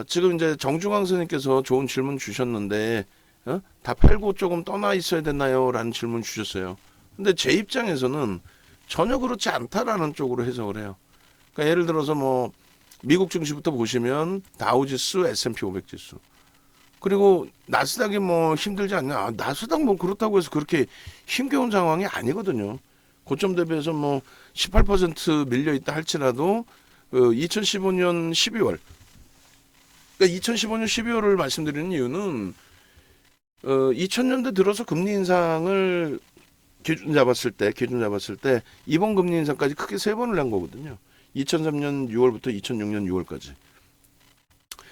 지금 이제 정중앙 선생님께서 좋은 질문 주셨는데, 다 팔고 조금 떠나 있어야 됐나요? 라는 질문 주셨어요. 근데 제 입장에서는 전혀 그렇지 않다라는 쪽으로 해석을 해요. 그러니까 예를 들어서 뭐 미국 증시부터 보시면 다우지수, S&P 500 지수. 그리고 나스닥이 뭐 힘들지 않냐? 나스닥 뭐 그렇다고 해서 그렇게 힘겨운 상황이 아니거든요. 고점 대비해서 뭐 18% 밀려 있다 할지라도 2015년 12월. 그러니까 2015년 12월을 말씀드리는 이유는 2000년대 들어서 금리 인상을 기준 잡았을 때 이번 금리 인상까지 크게 세 번을 한 거거든요. 2003년 6월부터 2006년 6월까지.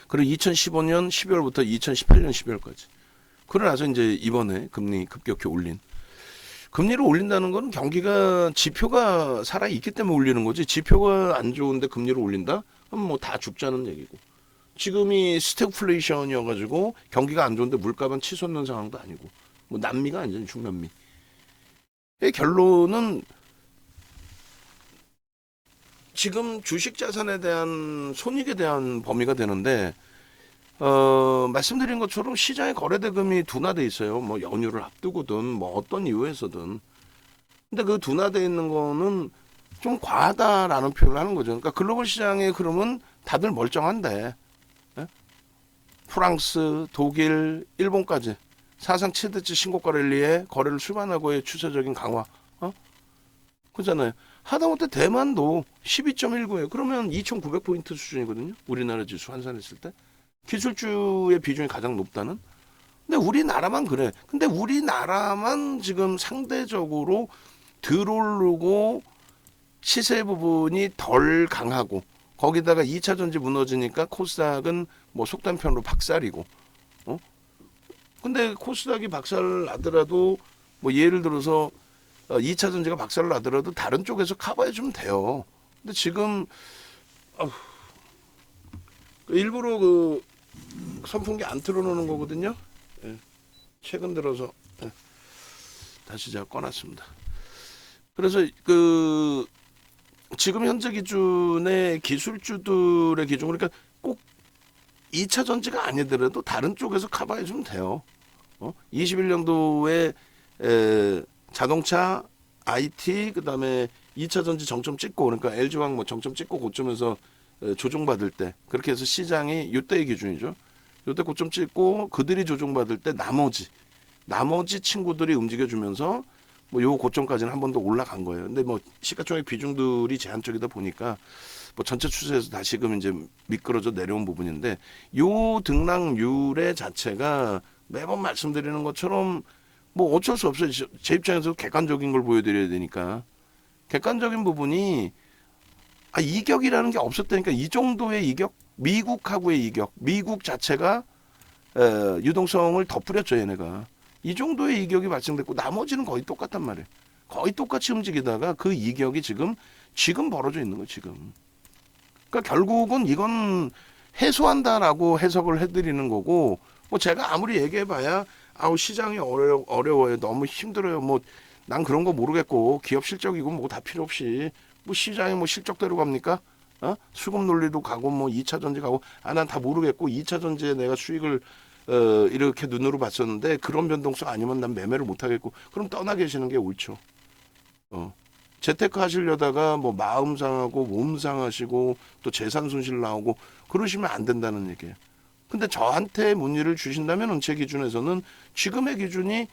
그리고 2015년 12월부터 2018년 12월까지. 그러고 나서 이제 이번에 금리 급격히 올린. 금리를 올린다는 건 경기가 지표가 살아있기 때문에 올리는 거지. 지표가 안 좋은데 금리를 올린다? 그럼 뭐 다 죽자는 얘기고. 지금이 스태그플레이션이어가지고 경기가 안 좋은데 물가만 치솟는 상황도 아니고. 뭐 남미가 아니잖아요. 중남미. 결론은 지금 주식 자산에 대한 손익에 대한 범위가 되는데 말씀드린 것처럼 시장의 거래 대금이 둔화돼 있어요. 뭐 연휴를 앞두고든 뭐 어떤 이유에서든. 근데 그 둔화돼 있는 거는 좀 과하다라는 표현을 하는 거죠. 그러니까 글로벌 시장의 흐름은 다들 멀쩡한데 프랑스, 독일, 일본까지 사상 최대치 신고가 랠리에 거래를 수반하고의 추세적인 강화. 그렇잖아요. 하다못해 대만도 12.19예요. 그러면 2,900포인트 수준이거든요. 우리나라 지수 환산했을 때. 기술주의 비중이 가장 높다는. 근데 우리나라만 그래. 근데 우리나라만 지금 상대적으로 덜 오르고 시세 부분이 덜 강하고 거기다가 2차 전지 무너지니까 코스닥은 뭐 속단편으로 박살이고. 근데 코스닥이 박살 나더라도 뭐 예를 들어서 2차 전지가 박살을 나더라도 다른 쪽에서 커버해 주면 돼요. 근데 지금 일부러 그 선풍기 안 틀어놓는 거거든요. 예. 최근 들어서 다시 제가 꺼놨습니다. 그래서 그 지금 현재 기준의 기술주들의 기준, 그러니까 꼭 2차 전지가 아니더라도 다른 쪽에서 커버해 주면 돼요. 21년도에 자동차, IT, 그다음에 2차 전지 정점 찍고, 그러니까 LG화학 뭐 정점 찍고 고점에서 조정받을 때, 그렇게 해서 시장이 이때의 기준이죠. 이때 고점 찍고 그들이 조정받을 때 나머지 친구들이 움직여주면서 뭐 요 고점까지는 한 번 더 올라간 거예요. 근데 뭐 시가총액 비중들이 제한적이다 보니까 뭐 전체 추세에서 다시금 이제 미끄러져 내려온 부분인데, 요 등락률의 자체가 매번 말씀드리는 것처럼 뭐 어쩔 수 없어요. 제 입장에서 객관적인 걸 보여드려야 되니까. 객관적인 부분이 이격이라는 게 없었다니까. 이 정도의 이격, 미국하고의 이격, 미국 자체가 유동성을 덧뿌렸죠, 얘네가. 이 정도의 이격이 발생됐고 나머지는 거의 똑같단 말이에요. 거의 똑같이 움직이다가 그 이격이 지금 벌어져 있는 거예요, 지금. 그러니까 결국은 이건 해소한다라고 해석을 해드리는 거고, 뭐 제가 아무리 얘기해봐야 시장이 어려워요, 너무 힘들어요, 뭐 난 그런 거 모르겠고 기업 실적이고 뭐 다 필요 없이 뭐 시장이 뭐 실적대로 갑니까? 수급 논리도 가고 뭐 2차 전지 가고 난 다 모르겠고 2차 전지에 내가 수익을 이렇게 눈으로 봤었는데 그런 변동성 아니면 난 매매를 못 하겠고, 그럼 떠나 계시는 게 옳죠. 재테크 하시려다가 뭐 마음 상하고 몸 상하시고 또 재산 손실 나오고 그러시면 안 된다는 얘기예요. 근데 저한테 문의를 주신다면 제 기준에서는 지금의 기준이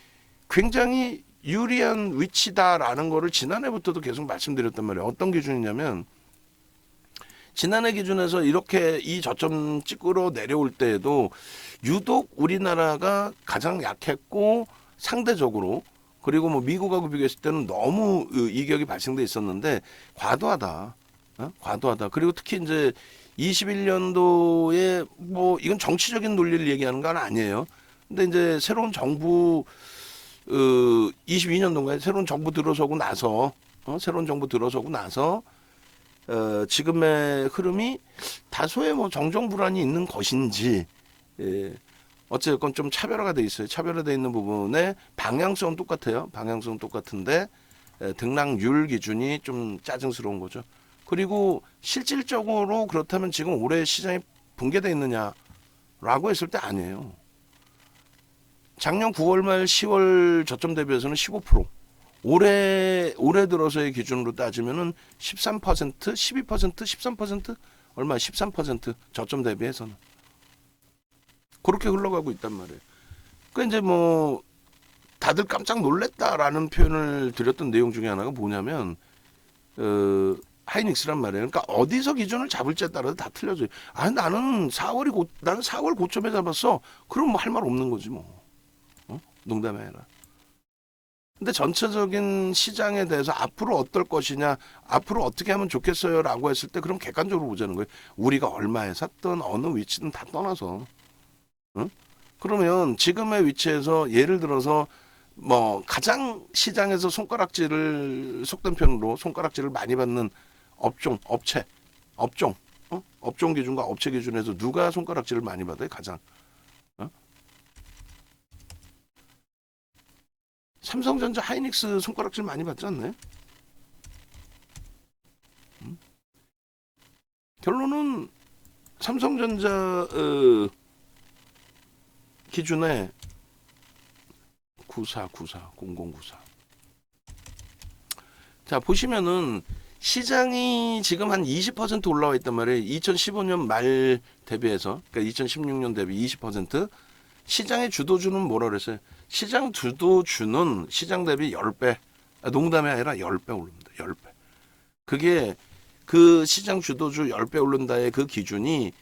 굉장히 유리한 위치다라는 거를 지난해부터도 계속 말씀드렸단 말이에요. 어떤 기준이냐면 지난해 기준에서 이렇게 이 저점 찍으러 내려올 때에도 유독 우리나라가 가장 약했고 상대적으로, 그리고 뭐 미국하고 비교했을 때는 너무 이격이 발생돼 있었는데 과도하다. 과도하다. 그리고 특히 이제 21년도에 뭐 이건 정치적인 논리를 얘기하는 건 아니에요. 근데 이제 새로운 정부 22년도인가요? 새로운 정부 들어서고 나서 지금의 흐름이 다소의 뭐 정정불안이 있는 것인지, 어쨌건 좀 차별화가 돼 있어요. 차별화돼 있는 부분에 방향성은 똑같아요. 방향성은 똑같은데 등락률 기준이 좀 짜증스러운 거죠. 그리고 실질적으로 그렇다면 지금 올해 시장이 붕괴돼 있느냐라고 했을 때 아니에요. 작년 9월 말 10월 저점 대비해서는 15%. 올해 들어서의 기준으로 따지면은 13%, 12%, 13%, 얼마? 13% 저점 대비해서는 그렇게 흘러가고 있단 말이에요. 그 이제 뭐 다들 깜짝 놀랬다라는 표현을 드렸던 내용 중에 하나가 뭐냐면 하이닉스란 말이에요. 그러니까 어디서 기준을 잡을지에 따라서 다 틀려져요. 아, 나는 4월 고점에 잡았어. 그럼 뭐 할 말 없는 거지 뭐. 농담이 아니라. 근데 전체적인 시장에 대해서 앞으로 어떨 것이냐, 앞으로 어떻게 하면 좋겠어요라고 했을 때 그럼 객관적으로 보자는 거예요. 우리가 얼마에 샀던 어느 위치든 다 떠나서. 응? 그러면 지금의 위치에서 예를 들어서 뭐 가장 시장에서 손가락질을 속된 편으로 손가락질을 많이 받는 업종 기준과 업체 기준에서 누가 손가락질을 많이 받아요? 가장. 삼성전자, 하이닉스 손가락질 많이 받지 않나요? 결론은 삼성전자 기준에 0094. 자, 보시면은 시장이 지금 한 20% 올라와 있단 말이에요. 2015년 말 대비해서, 그러니까 2016년 대비 20%. 시장의 주도주는 뭐라 그랬어요? 시장 주도주는 시장 대비 10배, 농담이 아니라 10배 오릅니다. 10배. 그게 그 시장 주도주 10배 오른다의 그 기준이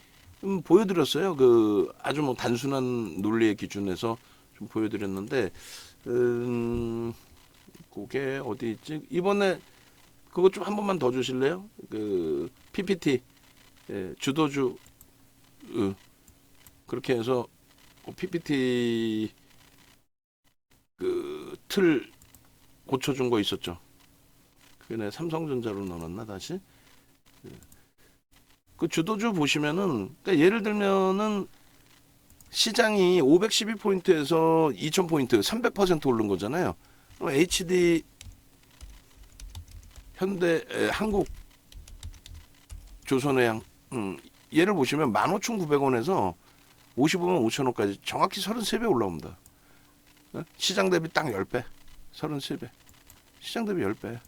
보여드렸어요. 그 아주 뭐 단순한 논리의 기준에서 좀 보여드렸는데, 그게 어디 있지? 이번에 그것 좀 한 번만 더 주실래요? 그 PPT 주도주 그렇게 해서 PPT 그 틀 고쳐준 거 있었죠. 그게 삼성전자로 넣어놨나 다시? 그 주도주 보시면은 그러니까 예를 들면은 시장이 512포인트에서 2000포인트 300% 오른 거잖아요. HD 현대 한국 조선해양 얘를 보시면 15,900원에서 55만 5천원까지 정확히 33배 올라옵니다. 시장 대비 딱 10배. 33배. 시장 대비 10배.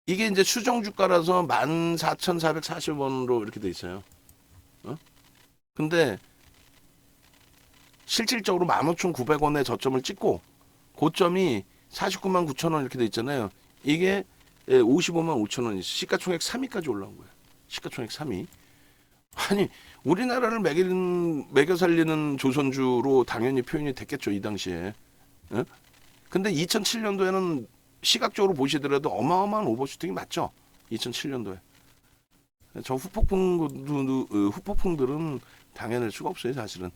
이게 이제 수정 주가라서 14,440원으로 이렇게 돼 있어요. 근데 실질적으로 15,900원에 저점을 찍고 고점이 49만 9천원 이렇게 돼 있잖아요. 이게 55만 5천원이 시가총액 3위까지 올라온 거예요. 시가총액 3위. 아니 우리나라를 매겨 살리는 조선주로 당연히 표현이 됐겠죠. 이 당시에. 근데 2007년도에는 시각적으로 보시더라도 어마어마한 오버슈팅이 맞죠. 2007년도에. 저 후폭풍들은 당연할 수가 없어요. 사실은.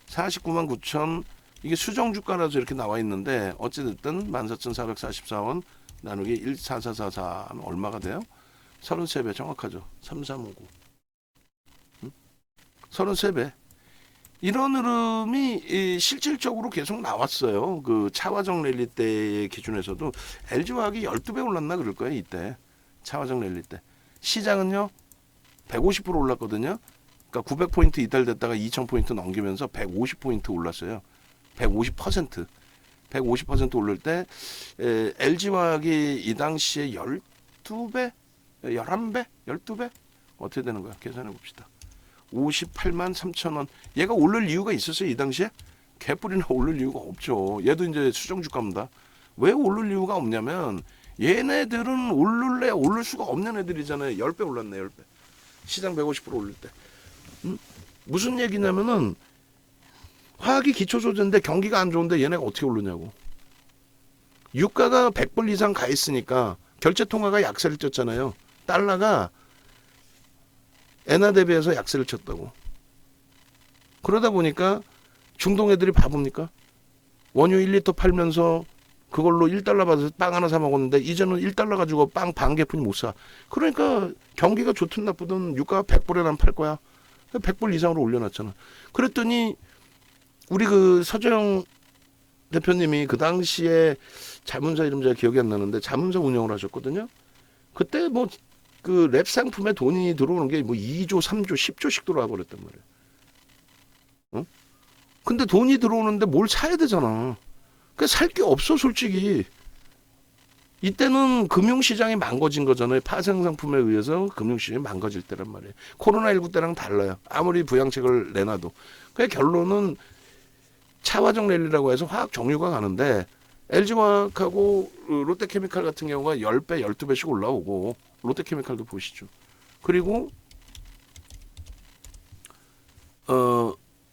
49만 9천 이게 수정주가라서 이렇게 나와 있는데 어찌됐든 14,444원 나누기 14444 하면 얼마가 돼요? 33배 정확하죠. 3359. 33배. 이런 흐름이 실질적으로 계속 나왔어요. 그 차화정 랠리 때의 기준에서도 LG화학이 12배 올랐나 그럴 거예요. 이때 차화정 랠리 때. 시장은요 150% 올랐거든요. 그러니까 900포인트 이탈됐다가 2000포인트 넘기면서 150포인트 올랐어요. 150%. 150% 오를 때 LG화학이 이 당시에 12배? 11배? 12배? 어떻게 되는 거야? 계산해 봅시다. 58만 3천원. 얘가 오를 이유가 있었어요, 이 당시에? 개뿔이나 오를 이유가 없죠. 얘도 이제 수정주가입니다. 왜 오를 이유가 없냐면 얘네들은 오를 수가 없는 애들이잖아요. 10배 올랐네, 10배. 시장 150% 오를 때. 무슨 얘기냐면은 화학이 기초소재인데 경기가 안 좋은데 얘네가 어떻게 오르냐고. 유가가 100불 이상 가 있으니까 결제통화가 약세를 쳤잖아요. 달러가 엔화 대비해서 약세를 쳤다고. 그러다 보니까 중동 애들이 바보입니까? 원유 1리터 팔면서 그걸로 1달러 받아서 빵 하나 사 먹었는데 이제는 1달러 가지고 빵 반 개뿐이 못 사. 그러니까 경기가 좋든 나쁘든 유가가 100불에 난 팔 거야. 100불 이상으로 올려놨잖아. 그랬더니 우리 그 서재영 대표님이 그 당시에 자문사 이름 잘 기억이 안 나는데 자문사 운영을 하셨거든요. 그때 뭐 그 랩 상품에 돈이 들어오는 게 뭐 2조, 3조, 10조씩 들어와 버렸단 말이에요. 어? 근데 돈이 들어오는데 뭘 사야 되잖아. 그 살 게 없어 솔직히. 이때는 금융시장이 망가진 거잖아요. 파생상품에 의해서 금융시장이 망가질 때란 말이에요. 코로나19 때랑 달라요. 아무리 부양책을 내놔도. 그 결론은 차화정 랠리라고 해서 화학 정유가 가는데 LG화학하고 롯데케미칼 같은 경우가 10배, 12배씩 올라오고 롯데케미칼도 보시죠. 그리고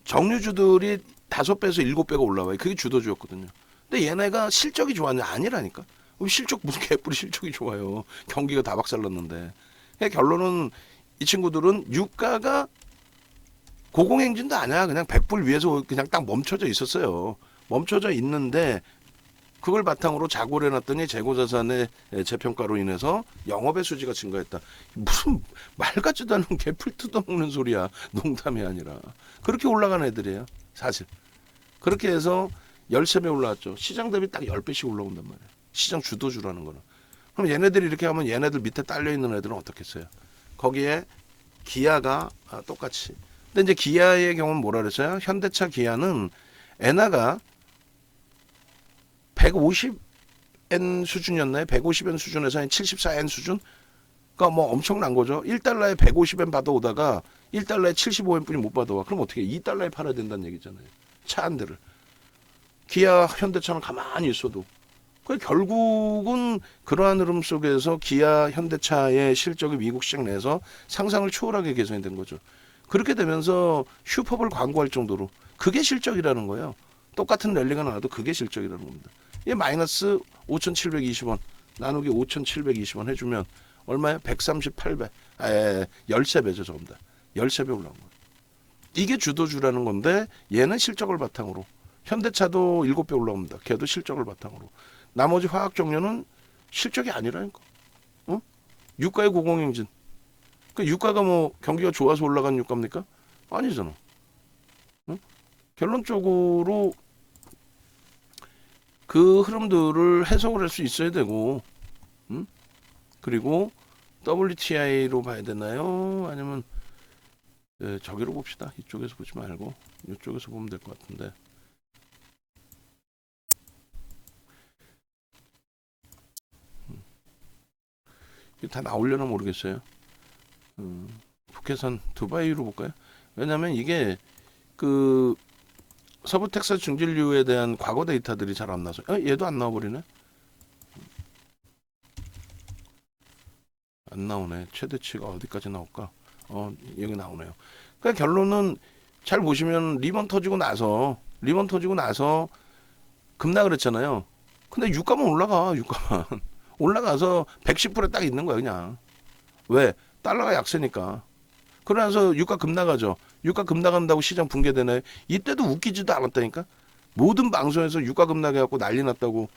정유주들이 5배에서 7배가 올라와요. 그게 주도주였거든요. 근데 얘네가 실적이 좋았냐? 아니라니까. 실적 무슨 개뿔이 실적이 좋아요. 경기가 다 박살났는데. 결론은 이 친구들은 유가가 고공행진도 아니야. 그냥 100불 위에서 그냥 딱 멈춰져 있었어요. 멈춰져 있는데 그걸 바탕으로 자고를 해놨더니 재고자산의 재평가로 인해서 영업의 수지가 증가했다. 무슨 말 같지도 않은 개풀 뜯어먹는 소리야. 농담이 아니라. 그렇게 올라간 애들이에요. 사실. 그렇게 해서 13배 올라왔죠. 시장 대비 딱 10배씩 올라온단 말이에요. 시장 주도주라는 거는. 그럼 얘네들이 이렇게 하면 얘네들 밑에 딸려있는 애들은 어떻겠어요? 거기에 기아가 똑같이. 근데 이제 기아의 경우는 뭐라 그랬어요? 현대차 기아는 엔화가 150엔 수준이었나요? 150엔 수준에서 한 74엔 수준? 그러니까 뭐 엄청난 거죠. 1달러에 150엔 받아오다가 1달러에 75엔 뿐이 못 받아와. 그럼 어떻게 2달러에 팔아야 된다는 얘기잖아요. 차 한 대를. 기아, 현대차는 가만히 있어도. 결국은 그러한 흐름 속에서 기아, 현대차의 실적이 미국 시장 내에서 상상을 초월하게 개선이 된 거죠. 그렇게 되면서 슈퍼볼 광고할 정도로 그게 실적이라는 거예요. 똑같은 랠리가 나와도 그게 실적이라는 겁니다. 이게 마이너스 5,720원 나누기 5,720원 해주면 얼마예요? 138배. 13배죠 전부 다. 13배 올라온 거예요. 이게 주도주라는 건데 얘는 실적을 바탕으로. 현대차도 7배 올라옵니다. 걔도 실적을 바탕으로. 나머지 화학정료는 실적이 아니라니까. 어? 유가의 고공행진. 그 유가가 뭐 경기가 좋아서 올라간 유가입니까? 아니잖아. 어? 결론적으로 그 흐름들을 해석을 할 수 있어야 되고, 그리고 WTI로 봐야 되나요? 아니면 저기로 봅시다. 이쪽에서 보지 말고 이쪽에서 보면 될 것 같은데. 다 나오려나 모르겠어요. 북해산 두바이로 볼까요? 왜냐하면 이게 그 서부 텍사스 중진류에 대한 과거 데이터들이 잘 안 나서 얘도 안 나와버리네. 안 나오네. 최대치가 어디까지 나올까? 여기 나오네요. 그러니까 결론은 잘 보시면 리먼 터지고 나서 급락을 했잖아요. 근데 유가만 올라가. 유가만 올라가서 110불에 딱 있는 거야 그냥. 왜? 달러가 약세니까. 그러면서 유가 급락하죠. 유가 급락한다고 시장 붕괴되나요? 이때도 웃기지도 않았다니까. 모든 방송에서 유가 급락해갖고 난리 났다고.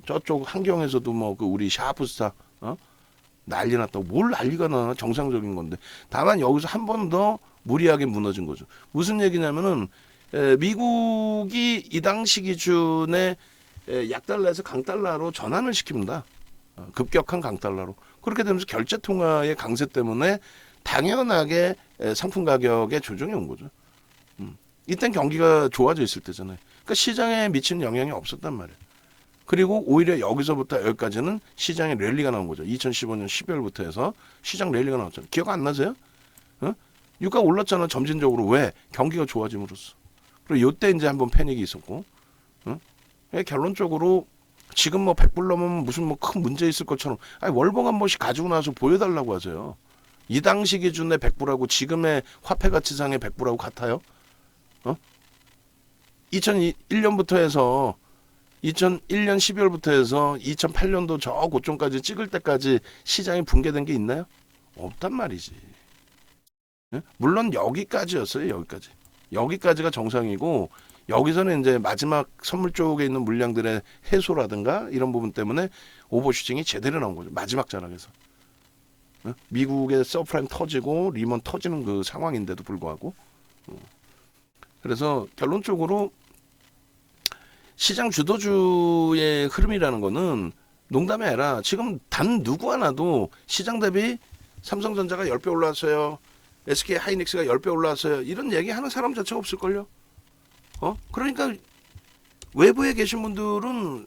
저쪽 한경에서도 뭐 그 우리 샤프스타 난리 났다고. 뭘 난리가 나. 정상적인 건데. 다만 여기서 한 번 더 무리하게 무너진 거죠. 무슨 얘기냐면은 미국이 이 당시 기준에 약달러에서 강달러로 전환을 시킵니다. 급격한 강달러로. 그렇게 되면서 결제통화의 강세 때문에 당연하게 상품 가격에 조정이 온 거죠. 이땐 경기가 좋아져 있을 때잖아요. 그러니까 시장에 미치는 영향이 없었단 말이에요. 그리고 오히려 여기서부터 여기까지는 시장에 랠리가 나온 거죠. 2015년 12월부터 해서 시장 랠리가 나왔잖아요. 기억 안 나세요? 유가 올랐잖아. 점진적으로. 왜? 경기가 좋아짐으로써. 그리고 요때 이제 한번 패닉이 있었고. 결론적으로 지금 뭐 100불 넘으면 무슨 뭐 큰 문제 있을 것처럼 월봉 한 번씩 가지고 나서 보여달라고 하세요. 이 당시 기준의 100불하고 지금의 화폐 가치상의 100불하고 같아요? 2001년부터 해서 2001년 12월부터 해서 2008년도 저 고점까지 찍을 때까지 시장이 붕괴된 게 있나요? 없단 말이지. 물론 여기까지였어요. 여기까지가 정상이고 여기서는 이제 마지막 선물 쪽에 있는 물량들의 해소라든가 이런 부분 때문에 오버슈팅이 제대로 나온 거죠. 마지막 자락에서. 미국의 서프라임 터지고 리먼 터지는 그 상황인데도 불구하고. 그래서 결론적으로 시장 주도주의 흐름이라는 거는 농담이 아니라 지금 단 누구 하나도 시장 대비 삼성전자가 10배 올라왔어요. SK 하이닉스가 10배 올라왔어요. 이런 얘기 하는 사람 자체가 없을걸요. 그러니까 외부에 계신 분들은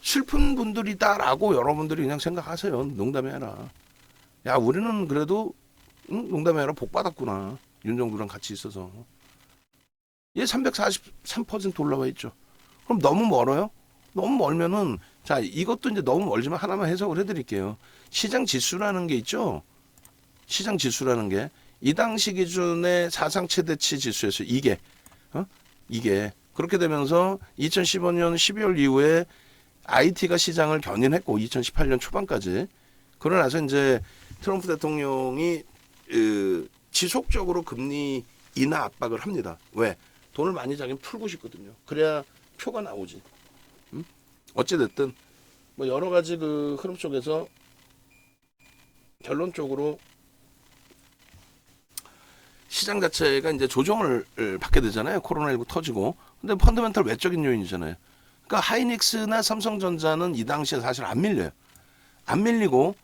슬픈 분들이다라고 여러분들이 그냥 생각하세요. 농담이 아니라. 야, 우리는 그래도 농담이 아니라 복 받았구나. 윤정두랑 같이 있어서. 얘 343% 올라와 있죠. 그럼 너무 멀어요? 너무 멀면은 자, 이것도 이제 너무 멀지만 하나만 해석을 해드릴게요. 시장 지수라는 게 있죠. 시장 지수라는 게 이 당시 기준의 사상 최대치 지수였어요. 이게 그렇게 되면서 2015년 12월 이후에 IT가 시장을 견인했고 2018년 초반까지 그러나서 이제 트럼프 대통령이 지속적으로 금리 인하 압박을 합니다. 왜? 돈을 많이 자기는 풀고 싶거든요. 그래야 표가 나오지. 어찌됐든 뭐 여러 가지 그 흐름 속에서 결론적으로 시장 자체가 이제 조정을 받게 되잖아요. 코로나19 터지고. 근데 펀더멘털 외적인 요인이잖아요. 그러니까 하이닉스나 삼성전자는 이 당시에 사실 안 밀려요. 안 밀리고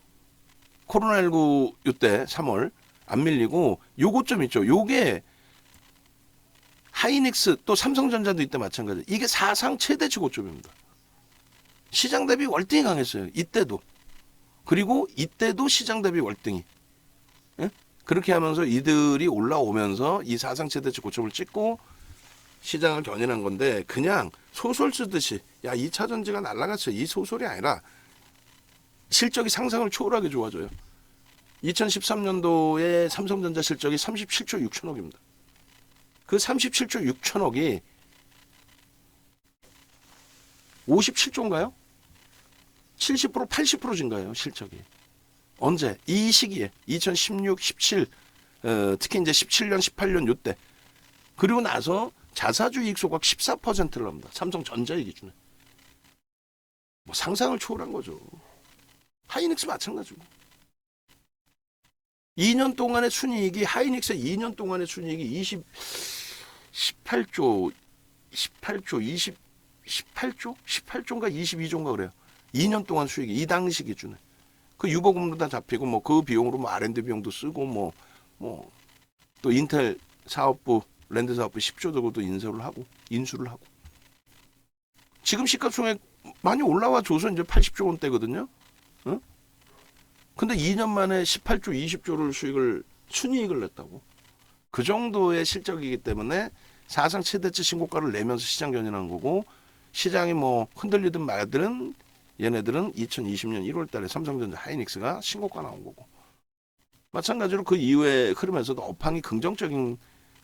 코로나19 이때 3월 안 밀리고 요거 좀 있죠. 요게 하이닉스 또 삼성전자도 이때 마찬가지. 이게 사상 최대치 고점입니다. 시장 대비 월등히 강했어요. 이때도. 그리고 이때도 시장 대비 월등히. 예? 그렇게 하면서 이들이 올라오면서 이 사상 최대치 고점을 찍고 시장을 견인한 건데 그냥 소설 쓰듯이 야 2차 전지가 날아갔어. 이 소설이 아니라 실적이 상상을 초월하게 좋아져요. 2013년도에 삼성전자 실적이 37조 6천억입니다. 그 37조 6천억이 57조인가요? 70% 80% 증가해요. 실적이. 언제? 이 시기에 2016, 17 특히 이제 17년, 18년 요때 그리고 나서 자사주 이익 소각 14%를 합니다. 삼성전자의 기준에. 뭐 상상을 초월한 거죠. 하이닉스 마찬가지고. 2년 동안의 순이익이 하이닉스의 2년 동안의 순이익이 18조 18조인가 22조인가 그래요. 2년 동안 수익이 이 당시 기준에. 그 유보금도 다 잡히고 뭐 그 비용으로 뭐 R&D 비용도 쓰고 뭐 또 인텔 사업부 랜드 사업부 10조 정도 인수를 하고 지금 시가총액 많이 올라와 줘서 이제 80조 원대거든요. 어? 근데 2년 만에 18조 20조를 순이익을 냈다고. 그 정도의 실적이기 때문에 사상 최대치 신고가를 내면서 시장 견인한 거고 시장이 뭐 흔들리든 말든 얘네들은 2020년 1월 달에 삼성전자 하이닉스가 신고가 나온 거고 마찬가지로 그 이후에 흐름에서도 업황이 긍정적인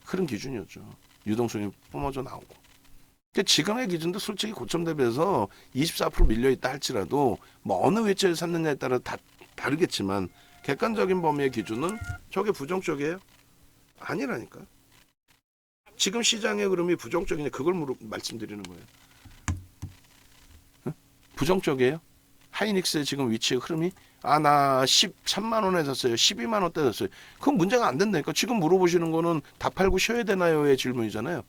흐름 기준이었죠. 유동성이 뿜어져 나오고. 그러니까 지금의 기준도 솔직히 고점 대비해서 24% 밀려있다 할지라도 뭐 어느 위치에 샀느냐에 따라 다 다르겠지만 객관적인 범위의 기준은 저게 부정적이에요? 아니라니까. 지금 시장의 흐름이 부정적이냐 그걸 말씀드리는 거예요. 부정적이에요? 하이닉스의 지금 위치의 흐름이 나 13만 원에 샀어요. 12만 원대 샀어요. 그건 문제가 안 된다니까. 지금 물어보시는 거는 다 팔고 쉬어야 되나요의 질문이잖아요.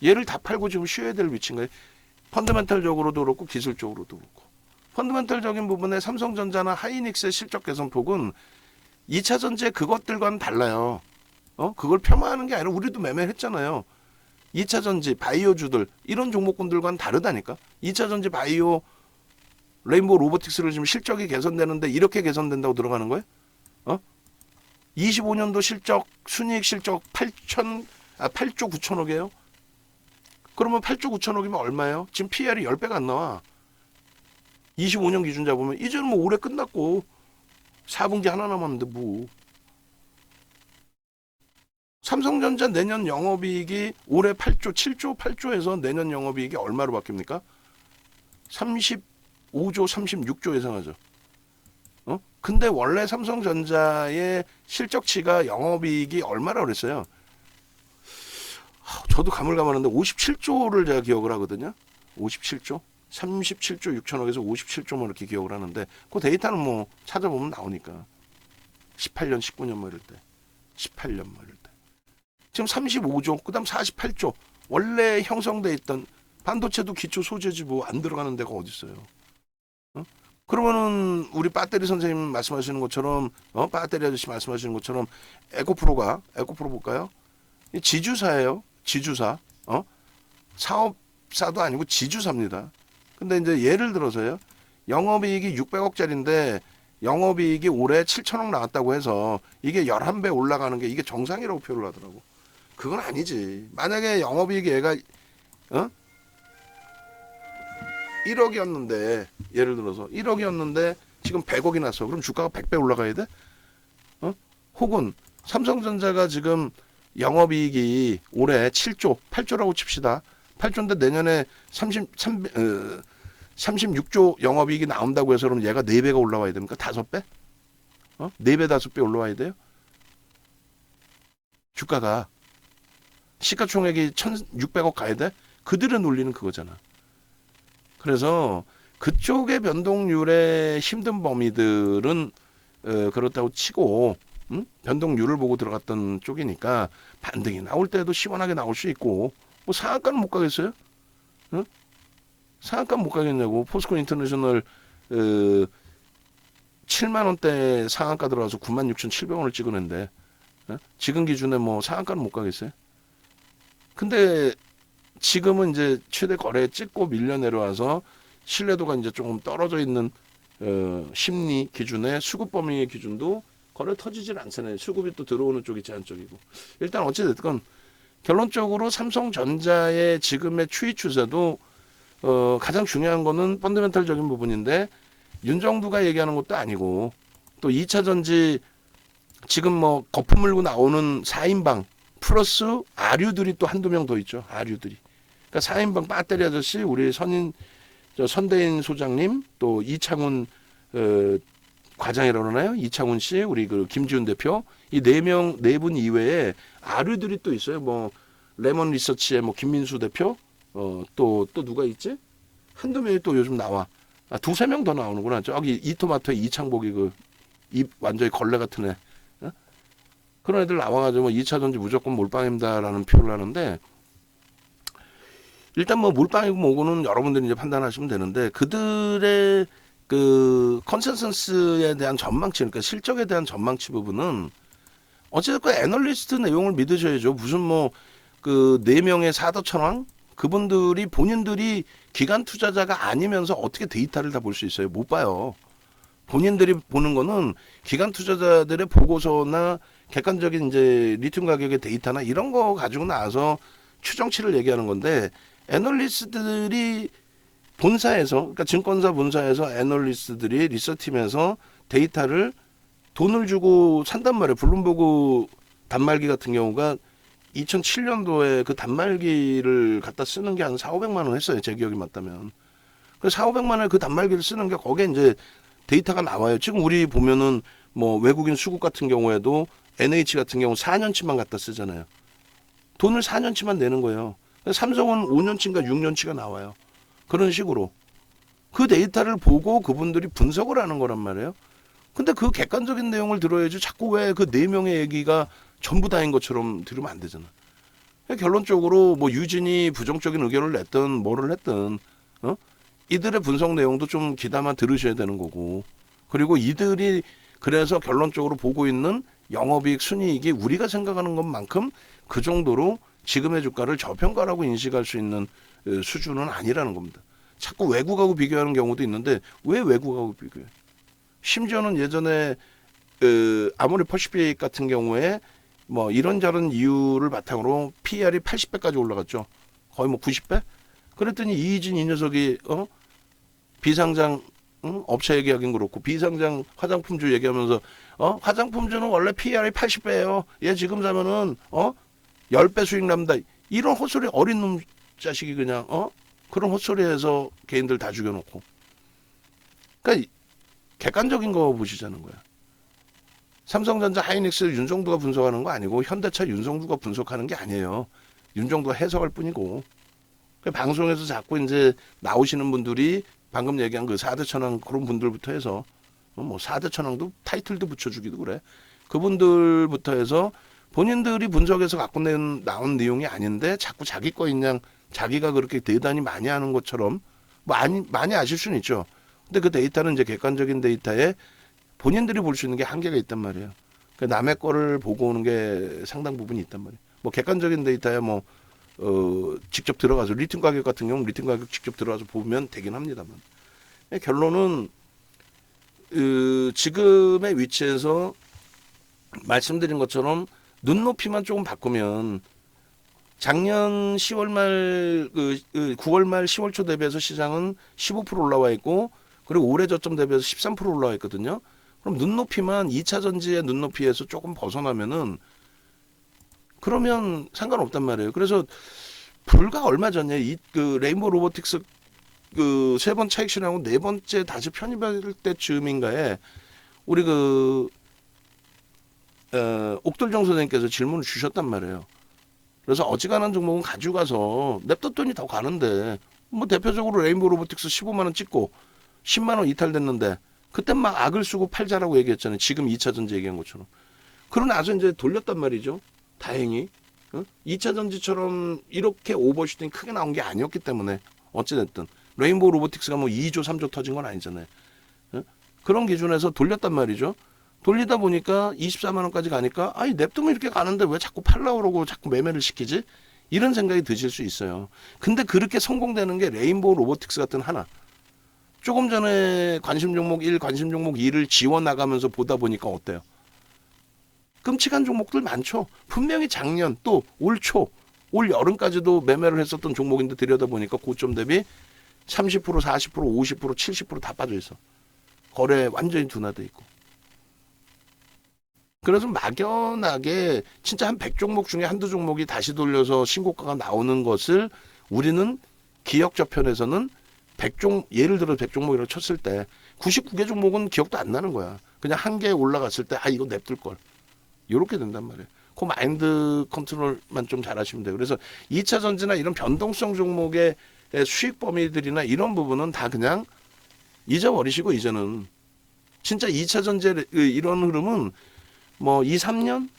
얘를 다 팔고 지금 쉬어야 될 위치인가요? 펀더멘털적으로도 그렇고 기술적으로도 그렇고. 펀더멘털적인 부분에 삼성전자나 하이닉스의 실적 개선폭은 2차 전지의 그것들과는 달라요. 그걸 폄하하는 게 아니라 우리도 매매했잖아요. 2차 전지 바이오주들 이런 종목군들과는 다르다니까. 2차 전지 바이오 레인보우 로보틱스를 지금 실적이 개선되는데 이렇게 개선된다고 들어가는 거예요? 25년도 실적 순이익 실적 8조 9천억이에요. 그러면 8조 9천억이면 얼마예요? 지금 PR이 10배가 안 나와. 25년 기준 잡으면 이제는 뭐 올해 끝났고 4분기 하나 남았는데 뭐. 삼성전자 내년 영업이익이 올해 8조 8조에서 내년 영업이익이 얼마로 바뀝니까? 35조 36조 예상하죠. 근데 원래 삼성전자의 실적치가 영업이익이 얼마라고 그랬어요? 저도 가물가물한데 57조를 제가 기억을 하거든요. 57조? 37조 6천억에서 57조만 이렇게 기억을 하는데 그 데이터는 뭐 찾아보면 나오니까 18년 19년 뭐 이럴 때 18년 뭐 이럴 때 지금 35조 그 다음 48조 원래 형성돼 있던 반도체도 기초 소재지 뭐 안 들어가는 데가 어디 있어요. 그러면은 우리 배터리 선생님 말씀하시는 것처럼 배터리 아저씨 말씀하시는 것처럼 에코프로 볼까요? 이 지주사예요. 지주사. 사업사도 아니고 지주사입니다. 근데 이제 예를 들어서요. 영업이익이 600억짜리인데 영업이익이 올해 7천억 나왔다고 해서 이게 11배 올라가는 게 이게 정상이라고 표현을 하더라고. 그건 아니지. 만약에 영업이익이 얘가 1억이었는데 예를 들어서 1억이었는데 지금 100억이 났어. 그럼 주가가 100배 올라가야 돼? 혹은 삼성전자가 지금 영업이익이 올해 7조, 8조라고 칩시다. 8조인데 내년에 36조 영업이익이 나온다고 해서 그럼 얘가 4배가 올라와야 됩니까? 5배? 4배, 5배 올라와야 돼요? 주가가 시가총액이 1,600억 가야 돼? 그들의 논리는 그거잖아. 그래서 그쪽의 변동률에 힘든 범위들은 그렇다고 치고 변동률을 보고 들어갔던 쪽이니까 반등이 나올 때도 시원하게 나올 수 있고 뭐 상한가는 못 가겠어요? 상한가 못 가겠냐고. 포스코 인터내셔널 7만 원대 상한가 들어가서 96,700원을 찍어낸데 지금 기준에 뭐 상한가는 못 가겠어요? 근데 지금은 이제 최대 거래 찍고 밀려 내려와서 신뢰도가 이제 조금 떨어져 있는 심리 기준에 수급 범위의 기준도 거래 터지질 않잖아요. 수급이 또 들어오는 쪽이 제한 쪽이고. 일단 어찌됐건 결론적으로 삼성전자의 지금의 추이 추세도 가장 중요한 거는 펀더멘탈적인 부분인데 윤정두가 얘기하는 것도 아니고 또 2차 전지 지금 뭐 거품 물고 나오는 4인방 플러스 아류들이 또 한두 명 더 있죠. 아류들이. 그러니까 4인방 배터리 아저씨, 우리 선대인 소장님, 또 이창훈 과장이라고 그러나요? 이창훈 씨, 우리 그 김지훈 대표, 이 네 분 이외에 아류들이 또 있어요. 뭐 레몬 리서치의 뭐 김민수 대표, 또 누가 있지? 한두 명이 또 요즘 나와. 두세 명 더 나오는구나. 저기 이토마토의 이창복이 그 입 완전히 걸레 같은 애. 그런 애들 나와가지고 뭐 2차 전지 무조건 몰빵입니다라는 표현을 하는데 일단 뭐 몰빵이고 뭐고는 여러분들이 이제 판단하시면 되는데 그들의 그 컨센서스에 대한 전망치, 그러니까 실적에 대한 전망치 부분은 어쨌든 애널리스트 내용을 믿으셔야죠. 무슨 뭐 그 4명의 사도천왕 그분들이 본인들이 기관 투자자가 아니면서 어떻게 데이터를 다 볼 수 있어요? 못 봐요. 본인들이 보는 거는 기관 투자자들의 보고서나 객관적인 이제 리튬 가격의 데이터나 이런 거 가지고 나와서 추정치를 얘기하는 건데 애널리스트들이 본사에서, 그러니까 증권사 본사에서 애널리스트들이 리서치팀에서 데이터를 돈을 주고 산단 말이에요. 블룸버그 단말기 같은 경우가 2007년도에 그 단말기를 갖다 쓰는 게 한 4,500만 원 했어요. 제 기억이 맞다면. 그 4,500만 원에 그 단말기를 쓰는 게 거기에 이제 데이터가 나와요. 지금 우리 보면은 뭐 외국인 수급 같은 경우에도 NH 같은 경우 4년치만 갖다 쓰잖아요. 돈을 4년치만 내는 거예요. 삼성은 5년치인가 6년치가 나와요. 그런 식으로. 그 데이터를 보고 그분들이 분석을 하는 거란 말이에요. 근데 그 객관적인 내용을 들어야지 자꾸 왜 그 4명의 얘기가 전부 다인 것처럼 들으면 안 되잖아. 결론적으로 뭐 유진이 부정적인 의견을 냈든 뭐를 했든 이들의 분석 내용도 좀 귀담아 들으셔야 되는 거고, 그리고 이들이 그래서 결론적으로 보고 있는 영업이익 순이익이 우리가 생각하는 것만큼 그 정도로 지금의 주가를 저평가라고 인식할 수 있는 수준은 아니라는 겁니다. 자꾸 외국하고 비교하는 경우도 있는데 왜 외국하고 비교해? 심지어는 예전에 아모레 퍼시픽 같은 경우에 뭐 이런저런 이유를 바탕으로 PER이 80배까지 올라갔죠. 거의 뭐 90배? 그랬더니 이희진 이 녀석이 비상장 업체 얘기하긴 그렇고 비상장 화장품주 얘기하면서 화장품주는 원래 PER이 80배예요. 얘 지금 사면은 10배 수익 납니다. 이런 헛소리, 어린 놈 자식이 그냥 그런 헛소리해서 개인들 다 죽여놓고. 그러니까 객관적인 거 보시자는 거야. 삼성전자 하이닉스 윤정두가 분석하는 거 아니고 현대차 윤정두가 분석하는 게 아니에요. 윤정두가 해석할 뿐이고. 방송에서 자꾸 이제 나오시는 분들이 방금 얘기한 그 4대 천왕 그런 분들부터 해서 뭐 4대 천왕도 타이틀도 붙여주기도 그래. 그분들부터 해서 본인들이 분석해서 갖고 나온 내용이 아닌데 자꾸 자기 거인 양 자기가 그렇게 대단히 많이 하는 것처럼 많이 아실 수는 있죠. 근데 그 데이터는 이제 객관적인 데이터에 본인들이 볼 수 있는 게 한계가 있단 말이에요. 그 남의 거를 보고 오는 게 상당 부분이 있단 말이에요. 뭐 객관적인 데이터야 뭐 직접 들어가서 리튬 가격 같은 경우는 리튬 가격 직접 들어가서 보면 되긴 합니다만 결론은 지금의 위치에서 말씀드린 것처럼 눈높이만 조금 바꾸면 작년 10월 말 9월 말 10월 초 대비해서 시장은 15% 올라와 있고 그리고 올해 저점 대비해서 13% 올라와 있거든요. 그럼 눈높이만 2차 전지의 눈높이에서 조금 벗어나면은 그러면 상관없단 말이에요. 그래서 불과 얼마 전에 그 레인보우 로보틱스 그 세 번 차익 실현하고 네 번째 다시 편입할 때쯤인가에 우리 옥돌정 선생님께서 질문을 주셨단 말이에요. 그래서 어지간한 종목은 가지고 가서 냅뒀더니 더 가는데 뭐 대표적으로 레인보우 로보틱스 15만 원 찍고 10만 원 이탈됐는데 그때 막 악을 쓰고 팔자라고 얘기했잖아요. 지금 2차 전지 얘기한 것처럼. 그러고 나서 이제 돌렸단 말이죠. 다행히. 2차 전지처럼 이렇게 오버슈팅이 크게 나온 게 아니었기 때문에 어찌됐든 레인보우 로보틱스가 뭐 2조 3조 터진 건 아니잖아요. 그런 기준에서 돌렸단 말이죠. 돌리다 보니까 24만 원까지 가니까 아이 냅두면 이렇게 가는데 왜 자꾸 팔라고 그러고 자꾸 매매를 시키지? 이런 생각이 드실 수 있어요. 근데 그렇게 성공되는 게 레인보우 로보틱스 같은 하나. 조금 전에 관심 종목 1, 관심 종목 2를 지워나가면서 보다 보니까 어때요? 끔찍한 종목들 많죠. 분명히 작년 또 올 초, 올 여름까지도 매매를 했었던 종목인데 들여다보니까 고점 대비 30%, 40%, 50%, 70%다 빠져 있어. 거래 완전히 둔화돼 있고. 그래서 막연하게 진짜 한 100종목 중에 한두 종목이 다시 돌려서 신고가가 나오는 것을 우리는 기억 저편에서는 100종 예를 들어 100종목이라고 쳤을 때 99개 종목은 기억도 안 나는 거야. 그냥 한 개 올라갔을 때 이거 냅둘 걸. 이렇게 된단 말이에요. 그 마인드 컨트롤만 좀 잘하시면 돼요. 그래서 2차 전지나 이런 변동성 종목의 수익 범위들이나 이런 부분은 다 그냥 잊어버리시고 이제는 진짜 2차 전지의 이런 흐름은 뭐 2, 3년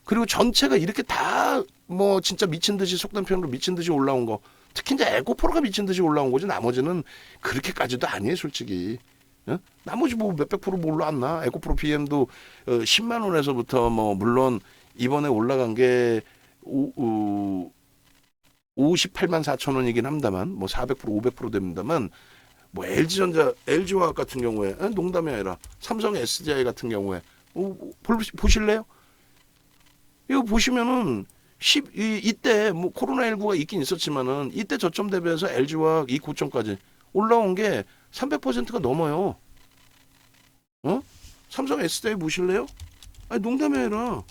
그리고 전체가 이렇게 다 뭐 진짜 미친 듯이 속된 표현으로 미친 듯이 올라온 거 특히 이제 에코프로가 미친 듯이 올라온 거지 나머지는 그렇게까지도 아니에요 솔직히. 나머지 뭐 몇백 프로 뭐 올라왔나? 에코프로 BM도 10만 원에서부터 뭐 물론 이번에 올라간 게 58만 4천 원이긴 합니다만 뭐 400% 500% 됩니다만 뭐 LG전자, LG화학 같은 경우에 농담이 아니라 삼성 SDI 같은 경우에 보실래요? 이거 보시면은 이때 뭐 코로나19가 있긴 있었지만은 이때 저점 대비해서 LG화학 이 고점까지 올라온 게 300%가 넘어요. 삼성 SDI 보실래요? 아니 농담이 아니라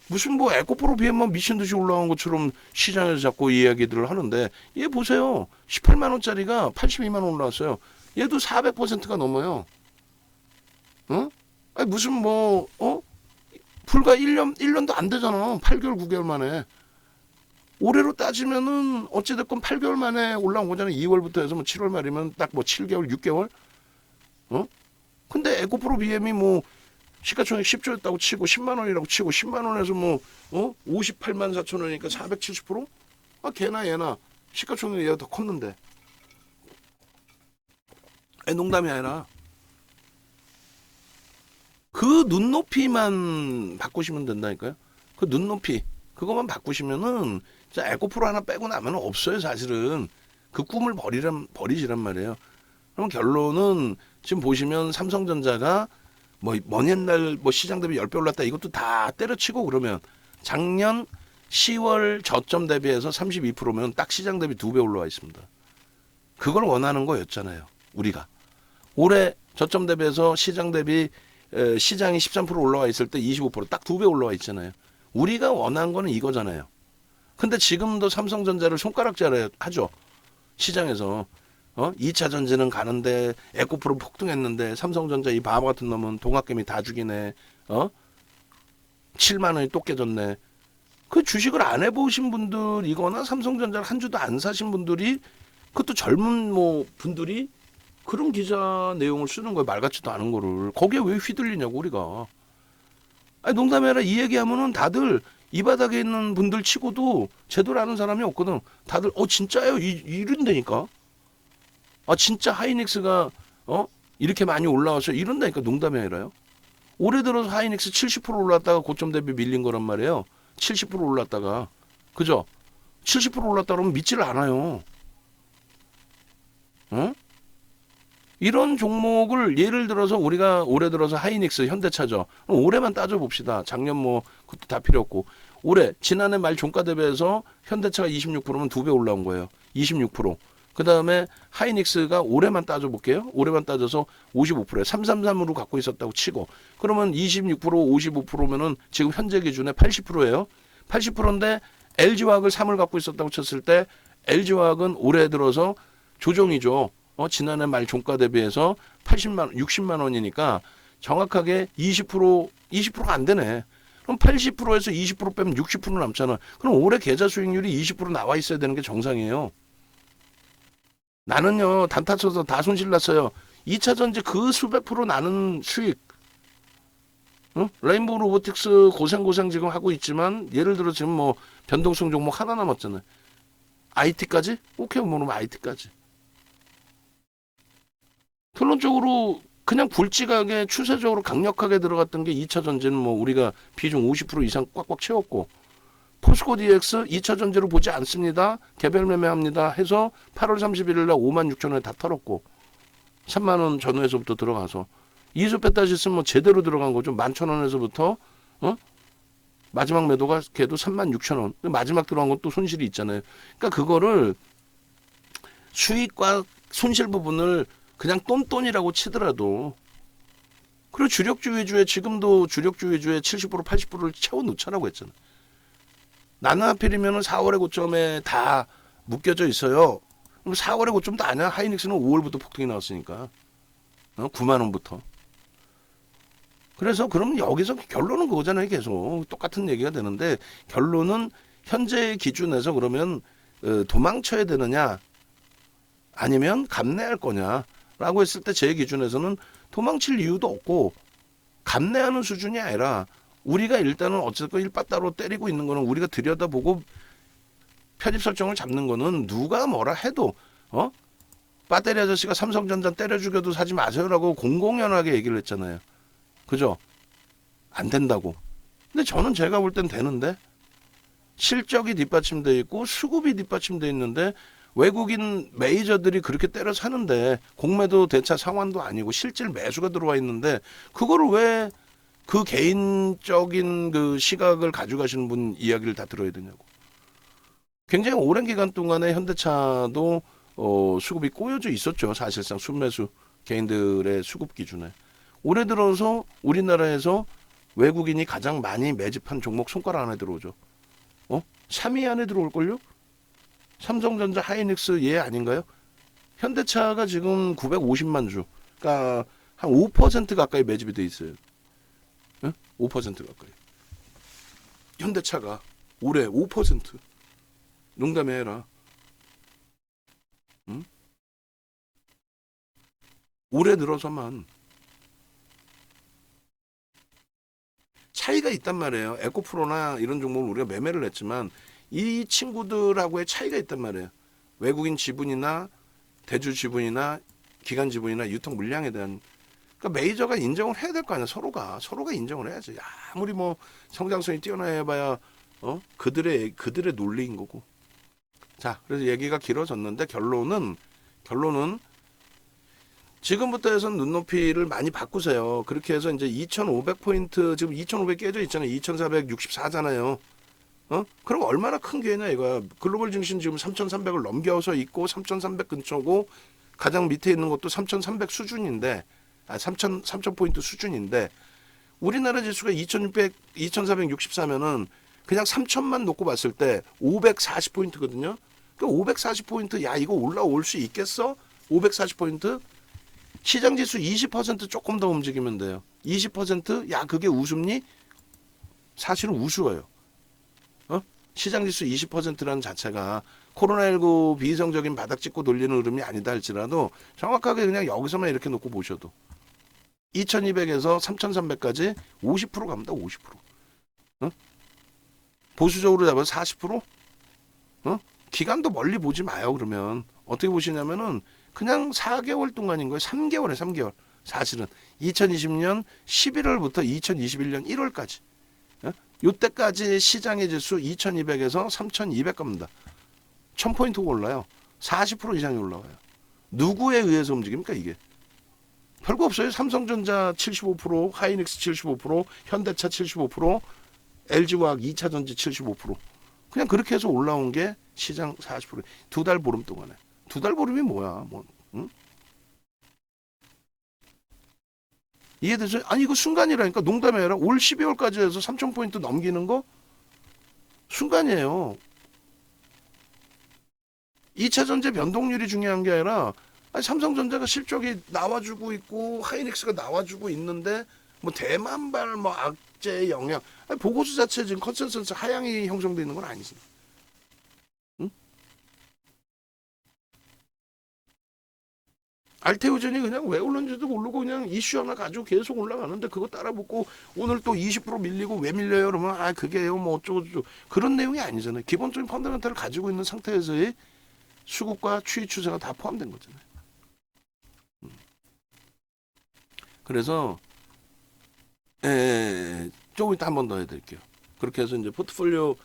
무슨 뭐 에코프로 BM만 미친 듯이 올라온 것처럼 시장에서 자꾸 이야기들을 하는데 얘 보세요. 18만 원짜리가 82만 원 올라왔어요. 얘도 400%가 넘어요. 아니 무슨 뭐 불과 1년도 안 되잖아. 8개월 9개월 만에. 올해로 따지면은 어찌됐건 8개월 만에 올라온 거잖아요. 2월부터 해서 뭐 7월 말이면 딱 뭐 7개월 6개월. 근데 에코프로 BM이 뭐 시가총액 10조였다고 치고 10만 원이라고 치고 10만 원에서 뭐 58만 4천 원이니까 470%? 걔나 얘나 시가총액 얘가 더 컸는데. 농담이 아니라 그 눈높이만 바꾸시면 된다니까요. 그 눈높이 그것만 바꾸시면은 자 에코프로 하나 빼고 나면 없어요 사실은. 그 꿈을 버리시란 말이에요. 그럼 결론은 지금 보시면 삼성전자가 뭐 먼 옛날 뭐 시장 대비 10배 올랐다 이것도 다 때려치고 그러면 작년 10월 저점 대비해서 32%면 딱 시장 대비 2배 올라와 있습니다. 그걸 원하는 거였잖아요. 우리가. 올해 저점 대비해서 시장 대비 시장이 13% 올라와 있을 때 25%딱 2배 올라와 있잖아요. 우리가 원한 거는 이거잖아요. 근데 지금도 삼성전자를 손가락질 하죠. 시장에서. 2차 전지는 가는데 에코프로 폭등했는데 삼성전자 이 바보 같은 놈은 동학개미 다 죽이네. 7만 원이 또 깨졌네. 그 주식을 안 해보신 분들이거나 삼성전자를 한 주도 안 사신 분들이 그것도 젊은 뭐 분들이 그런 기자 내용을 쓰는 거예요. 말 같지도 않은 거를. 거기에 왜 휘둘리냐고 우리가. 아니 농담이 아니라 이 얘기하면은 다들 이 바닥에 있는 분들 치고도 제대로 아는 사람이 없거든. 다들 진짜요? 이런다니까. 아 진짜 하이닉스가 이렇게 많이 올라와서 이런다니까. 농담이 아니라요. 올해 들어서 하이닉스 70% 올랐다가 고점 대비 밀린 거란 말이에요. 70% 올랐다가. 그죠? 70% 올랐다 그러면 믿지를 않아요. 어? 이런 종목을 예를 들어서 우리가 올해 들어서 하이닉스, 현대차죠. 그럼 올해만 따져봅시다. 작년 뭐 그것도 다 필요 없고. 올해 지난해 말 종가 대비해서 현대차가 26%면 2배 올라온 거예요. 26%. 그 다음에 하이닉스가 올해만 따져볼게요. 올해만 따져서 55%에 333으로 갖고 있었다고 치고. 그러면 26%, 55%면은 지금 현재 기준에 80%예요. 80%인데 LG화학을 3을 갖고 있었다고 쳤을 때 LG화학은 올해 들어서 조정이죠. 지난해 말 종가 대비해서 60만 원이니까 정확하게 20%가 안 되네. 그럼 80%에서 20% 빼면 60% 남잖아. 그럼 올해 계좌 수익률이 20% 나와 있어야 되는 게 정상이에요. 나는요, 단타 쳐서 다 손실 났어요. 2차 전지 그 수백 프로 나는 수익. 레인보우 로보틱스 고생 지금 하고 있지만, 예를 들어 지금 뭐 변동성 종목 하나 남았잖아요. IT까지? 오케이, 모르면 IT까지. 결론적으로 그냥 굵직하게 추세적으로 강력하게 들어갔던 게 2차 전지는 뭐 우리가 비중 50% 이상 꽉꽉 채웠고, 포스코 DX 2차 전지로 보지 않습니다. 개별 매매합니다. 해서 8월 31일 날 56,000원에 다 털었고 3만 원 전후에서부터 들어가서 이수 뺐다 싶으면 뭐 제대로 들어간 거죠. 11,000원에서부터 마지막 매도가 걔도 36,000원. 마지막 들어간 건 또 손실이 있잖아요. 그러니까 그거를 수익과 손실 부분을 그냥 똔똔이라고 치더라도, 그리고 주력주 위주에 지금도 주력주 위주에 70% 80%를 채워 놓자라고 했잖아요. 나는 하필이면 4월의 고점에 다 묶여져 있어요. 그럼 4월의 고점도 아니야. 하이닉스는 5월부터 폭등이 나왔으니까 9만 원부터. 그래서 그러면 여기서 결론은 그거잖아요. 계속 똑같은 얘기가 되는데, 결론은 현재 기준에서 그러면 도망쳐야 되느냐 아니면 감내할 거냐라고 했을 때 제 기준에서는 도망칠 이유도 없고 감내하는 수준이 아니라, 우리가 일단은 어쨌든 일바따로 때리고 있는 거는 우리가 들여다보고 편입 설정을 잡는 거는 누가 뭐라 해도 배터리 아저씨가 삼성전자 때려 죽여도 사지 마세요라고 공공연하게 얘기를 했잖아요. 그죠? 안 된다고. 근데 저는 제가 볼 땐 되는데, 실적이 뒷받침돼 있고 수급이 뒷받침돼 있는데 외국인 메이저들이 그렇게 때려 사는데, 공매도 대차 상환도 아니고 실질 매수가 들어와 있는데, 그거를 왜 그 개인적인 그 시각을 가져가시는 분 이야기를 다 들어야 되냐고. 굉장히 오랜 기간 동안에 현대차도 수급이 꼬여져 있었죠. 사실상 순매수 개인들의 수급 기준에. 올해 들어서 우리나라에서 외국인이 가장 많이 매집한 종목 손가락 안에 들어오죠. 3위 안에 들어올걸요? 삼성전자, 하이닉스 얘 아닌가요? 현대차가 지금 950만 주. 그러니까 한 5% 가까이 매집이 돼 있어요. 5% 가까이. 현대차가 올해 5%. 농담이 아니라. 응? 올해 들어서만 차이가 있단 말이에요. 에코프로나 이런 종목을 우리가 매매를 했지만 이 친구들하고의 차이가 있단 말이에요. 외국인 지분이나 대주 지분이나 기관 지분이나 유통 물량에 대한, 그러니까 메이저가 인정을 해야 될 거 아니야. 서로가 인정을 해야죠. 아무리 뭐 성장성이 뛰어나야 해봐야 그들의 논리인 거고. 자, 그래서 얘기가 길어졌는데 결론은 지금부터 해서는 눈높이를 많이 바꾸세요. 그렇게 해서 이제 2,500포인트, 지금 2,500 깨져 있잖아요. 2,464잖아요. 그럼 얼마나 큰 기회냐 이거야. 글로벌 증신 지금 3,300을 넘겨서 있고 3,300 근처고, 가장 밑에 있는 것도 3,300 수준인데, 3,000포인트 수준인데, 우리나라 지수가 2,464면은 그냥 3,000만 놓고 봤을 때 540포인트거든요. 그 540포인트, 야, 이거 올라올 수 있겠어? 540포인트? 시장 지수 20% 조금 더 움직이면 돼요. 20%? 야, 그게 우습니? 사실은 우스워요. 시장 지수 20%라는 자체가 코로나19 비이성적인 바닥 찍고 돌리는 흐름이 아니다 할지라도 정확하게 그냥 여기서만 이렇게 놓고 보셔도 2200에서 3300까지 50% 갑니다. 50%. 보수적으로 잡아서 40%? 기간도 멀리 보지 마요. 그러면 어떻게 보시냐면은 그냥 4개월 동안인 거예요. 3개월에 3개월. 사실은 2020년 11월부터 2021년 1월까지. 요때까지 시장의 지수 2200에서 3200 갑니다. 1000포인트가 올라요. 40% 이상이 올라와요. 누구에 의해서 움직입니까 이게? 별거 없어요. 삼성전자 75%, 하이닉스 75%, 현대차 75%, LG화학 2차전지 75%. 그냥 그렇게 해서 올라온 게 시장 40%. 두 달 보름 동안에. 두 달 보름이 뭐야? 뭐, 응? 이해되죠? 아니 이거 순간이라니까. 농담이 아니라 올 12월까지 해서 3000포인트 넘기는 거 순간이에요. 2차 전지 변동률이 중요한 게 아니라 아니, 삼성전자가 실적이 나와주고 있고 하이닉스가 나와주고 있는데 뭐 대만발 뭐 악재 영향 아니, 보고서 자체 지금 컨센서스 하향이 형성되어 있는 건 아니지. 응? 알테오젠이 그냥 왜 올랐는지도 모르고 그냥 이슈 하나 가지고 계속 올라가는데 그거 따라붙고 오늘 또 20% 밀리고 왜 밀려요? 그러면 아 그게요 뭐 어쩌고저쩌고 그런 내용이 아니잖아요. 기본적인 펀더멘탈을 가지고 있는 상태에서의 수급과 추이 추세가 다 포함된 거잖아요. 그래서 조금 이따 한 번 더 해드릴게요. 그렇게 해서 이제 포트폴리오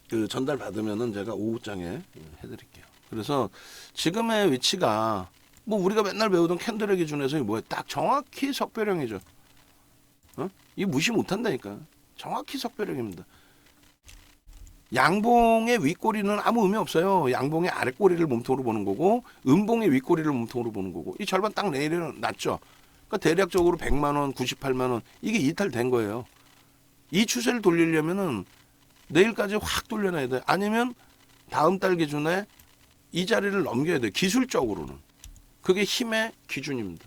그 전달 받으면은 제가 오후장에 해드릴게요. 그래서 지금의 위치가 뭐 우리가 맨날 배우던 캔들의 기준에서 뭐예요? 딱 정확히 석배령이죠. 이 무시 못한다니까. 정확히 석배령입니다. 양봉의 윗꼬리는 아무 의미 없어요. 양봉의 아랫꼬리를 몸통으로 보는 거고 음봉의 윗꼬리를 몸통으로 보는 거고 이 절반 딱 내려놨죠. 그러니까 대략적으로 100만 원, 98만 원 이게 이탈된 거예요. 이 추세를 돌리려면은 내일까지 확 돌려놔야 돼. 아니면 다음 달 기준에 이 자리를 넘겨야 돼. 기술적으로는. 그게 힘의 기준입니다.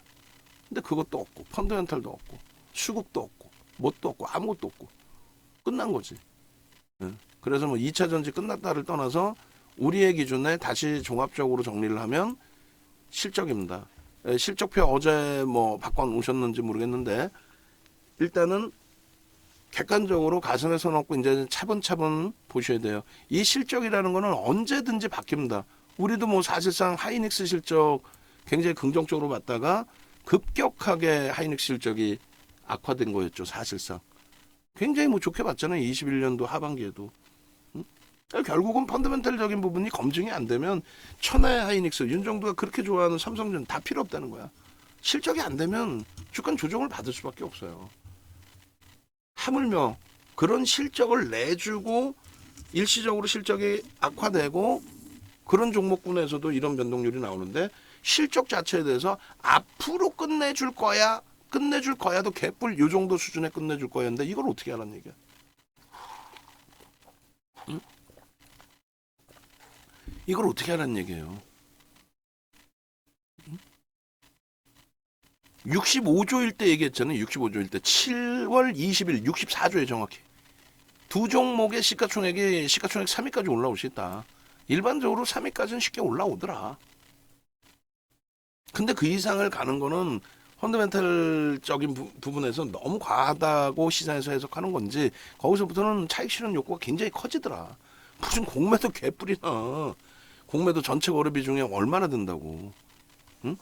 근데 그것도 없고 펀더멘탈도 없고 수급도 없고 뭣도 없고 아무것도 없고 끝난 거지. 그래서 뭐 2차 전지 끝났다를 떠나서 우리의 기준에 다시 종합적으로 정리를 하면 실적입니다. 실적표 어제 뭐 바꿔 놓으셨는지 모르겠는데 일단은 객관적으로 가슴에 손 얹고 이제 차분차분 보셔야 돼요. 이 실적이라는 거는 언제든지 바뀝니다. 우리도 뭐 사실상 하이닉스 실적 굉장히 긍정적으로 봤다가 급격하게 하이닉스 실적이 악화된 거였죠. 사실상. 굉장히 뭐 좋게 봤잖아요. 21년도 하반기에도. 결국은 펀더멘탈적인 부분이 검증이 안 되면 천하의 하이닉스, 윤정도가 그렇게 좋아하는 삼성전 다 필요 없다는 거야. 실적이 안 되면 주가 조정을 받을 수밖에 없어요. 하물며 그런 실적을 내주고 일시적으로 실적이 악화되고 그런 종목군에서도 이런 변동률이 나오는데 실적 자체에 대해서 앞으로 끝내줄 거야도 개뿔 요 정도 수준에 끝내줄 거였는데 이걸 어떻게 하라는 얘기야. 응? 이걸 어떻게 하라는 얘기예요. 65조일 때 얘기했잖아요. 65조일 때 7월 20일 64조에 정확히 두 종목의 시가총액 3위까지 올라올 수 있다. 일반적으로 3위까지는 쉽게 올라오더라. 근데 그 이상을 가는 거는 펀더멘탈적인 부분에서 너무 과하다고 시장에서 해석하는 건지 거기서부터는 차익 실현 욕구가 굉장히 커지더라. 무슨 공매도 개뿔이나. 공매도 전체 거래 비중에 얼마나 든다고. 응?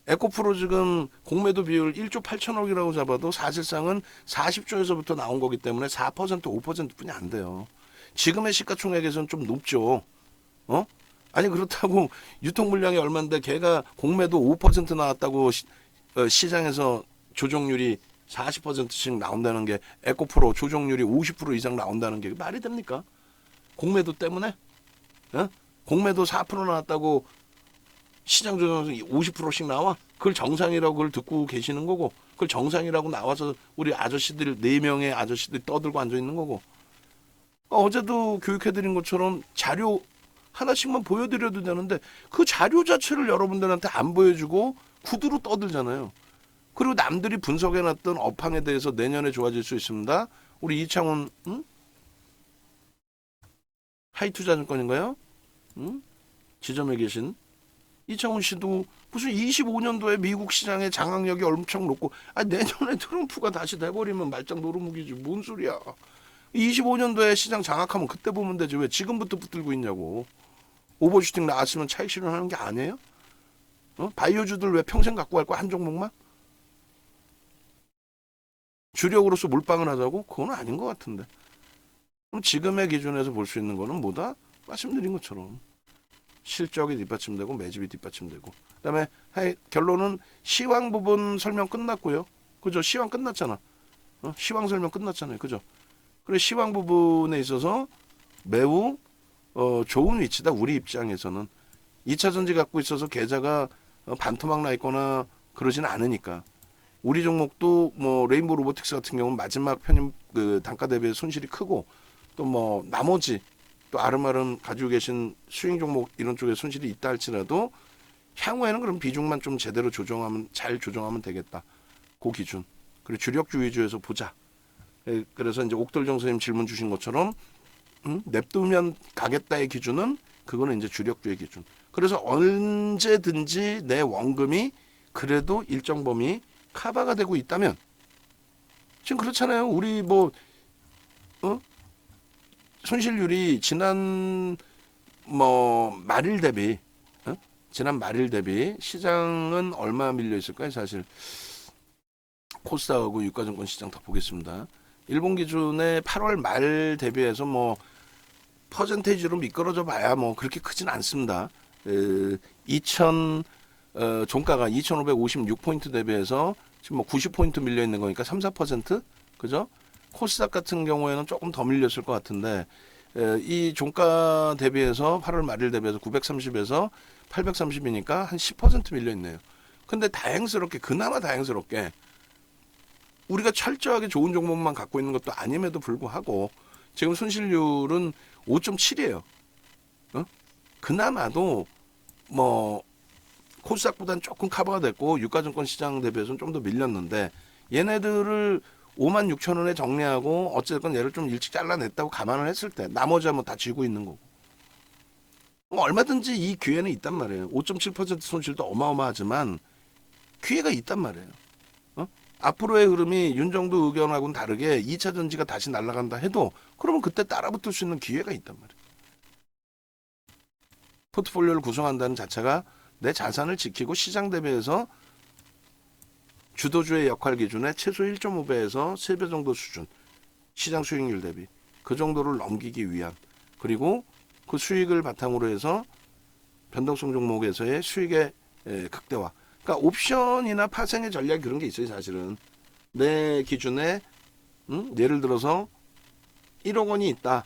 에코프로 지금 공매도 비율 1조 8천억이라고 잡아도 사실상은 40조에서부터 나온 거기 때문에 4% 5%뿐이 안 돼요. 지금의 시가총액에서는 좀 높죠. 아니 그렇다고 유통 물량이 얼마인데 걔가 공매도 5% 나왔다고 시장에서 조정률이 40%씩 나온다는 게 에코프로 조정률이 50% 이상 나온다는 게 말이 됩니까? 공매도 때문에? 공매도 4% 나왔다고 시장 조정에서 50%씩 나와? 그걸 정상이라고 그걸 듣고 계시는 거고 그걸 정상이라고 나와서 우리 아저씨들 4명의 아저씨들이 떠들고 앉아있는 거고 어제도 교육해드린 것처럼 자료 하나씩만 보여드려도 되는데 그 자료 자체를 여러분들한테 안 보여주고 구두로 떠들잖아요. 그리고 남들이 분석해놨던 업황에 대해서 내년에 좋아질 수 있습니다. 우리 이창훈 하이투자증권인가요? 지점에 계신 이창훈 씨도 무슨 25년도에 미국 시장의 장악력이 엄청 높고 내년에 트럼프가 다시 돼버리면 말짱 노루묵이지 뭔 소리야. 25년도에 시장 장악하면 그때 보면 되지 왜 지금부터 붙들고 있냐고. 오버슈팅 나왔으면 차익 실현하는 게 아니에요? 바이오주들 왜 평생 갖고 갈 거야? 한 종목만? 주력으로서 몰빵을 하자고? 그건 아닌 것 같은데. 그럼 지금의 기준에서 볼 수 있는 거는 뭐다? 말씀드린 것처럼 실적이 뒷받침되고 매집이 뒷받침되고, 그다음에 결론은 시황 부분 설명 끝났고요. 그죠? 시황 끝났잖아. 시황 설명 끝났잖아요. 그죠? 그래, 시황 부분에 있어서 매우 좋은 위치다. 우리 입장에서는 2차 전지 갖고 있어서 계좌가 반토막 나 있거나 그러지는 않으니까. 우리 종목도 뭐 레인보우 로보틱스 같은 경우는 마지막 편입 그 단가 대비 손실이 크고, 또 뭐 나머지 또 아름아름 가지고 계신 스윙 종목 이런 쪽에 손실이 있다 할지라도 향후에는 그럼 비중만 좀 제대로 잘 조정하면 되겠다. 그 기준. 그리고 주력주 위주에서 보자. 그래서 이제 옥돌정 선생님 질문 주신 것처럼 냅두면 가겠다의 기준은 그거는 이제 주력주의 기준. 그래서 언제든지 내 원금이 그래도 일정 범위 커버가 되고 있다면, 지금 그렇잖아요. 우리 뭐 손실률이 지난 말일 대비 지난 말일 대비 시장은 얼마 밀려 있을까요? 사실 코스닥하고 유가증권 시장 다 보겠습니다. 일본 기준의 8월 말 대비해서 뭐 퍼센테이지로 미끄러져 봐야 뭐 그렇게 크진 않습니다. 2000 종가가 2556포인트 대비해서 지금 뭐 90포인트 밀려 있는 거니까 3, 4%? 그죠? 코스닥 같은 경우에는 조금 더 밀렸을 것 같은데, 이 종가 대비해서 8월 말일 대비해서 930에서 830이니까 한 10% 밀려 있네요. 근데 그나마 다행스럽게 우리가 철저하게 좋은 종목만 갖고 있는 것도 아님에도 불구하고 지금 손실률은 5.7이에요. 그나마도 뭐 코스닥보다는 조금 커버가 됐고 유가증권 시장 대비해서는 좀 더 밀렸는데, 얘네들을 56,000원에 정리하고 어쨌든 얘를 좀 일찍 잘라냈다고 감안을 했을 때 나머지は뭐 다 쥐고 있는 거고, 얼마든지 이 기회는 있단 말이에요. 5.7% 손실도 어마어마하지만 기회가 있단 말이에요. 앞으로의 흐름이 윤정도 의견하고는 다르게 2차 전지가 다시 날아간다 해도 그러면 그때 따라붙을 수 있는 기회가 있단 말이에요. 포트폴리오를 구성한다는 자체가 내 자산을 지키고 시장 대비해서 주도주의 역할 기준에 최소 1.5배에서 3배 정도 수준, 시장 수익률 대비 그 정도를 넘기기 위한, 그리고 그 수익을 바탕으로 해서 변동성 종목에서의 수익의 극대화. 그러니까 옵션이나 파생의 전략 그런 게 있어요. 사실은 내 기준에 예를 들어서 1억 원이 있다.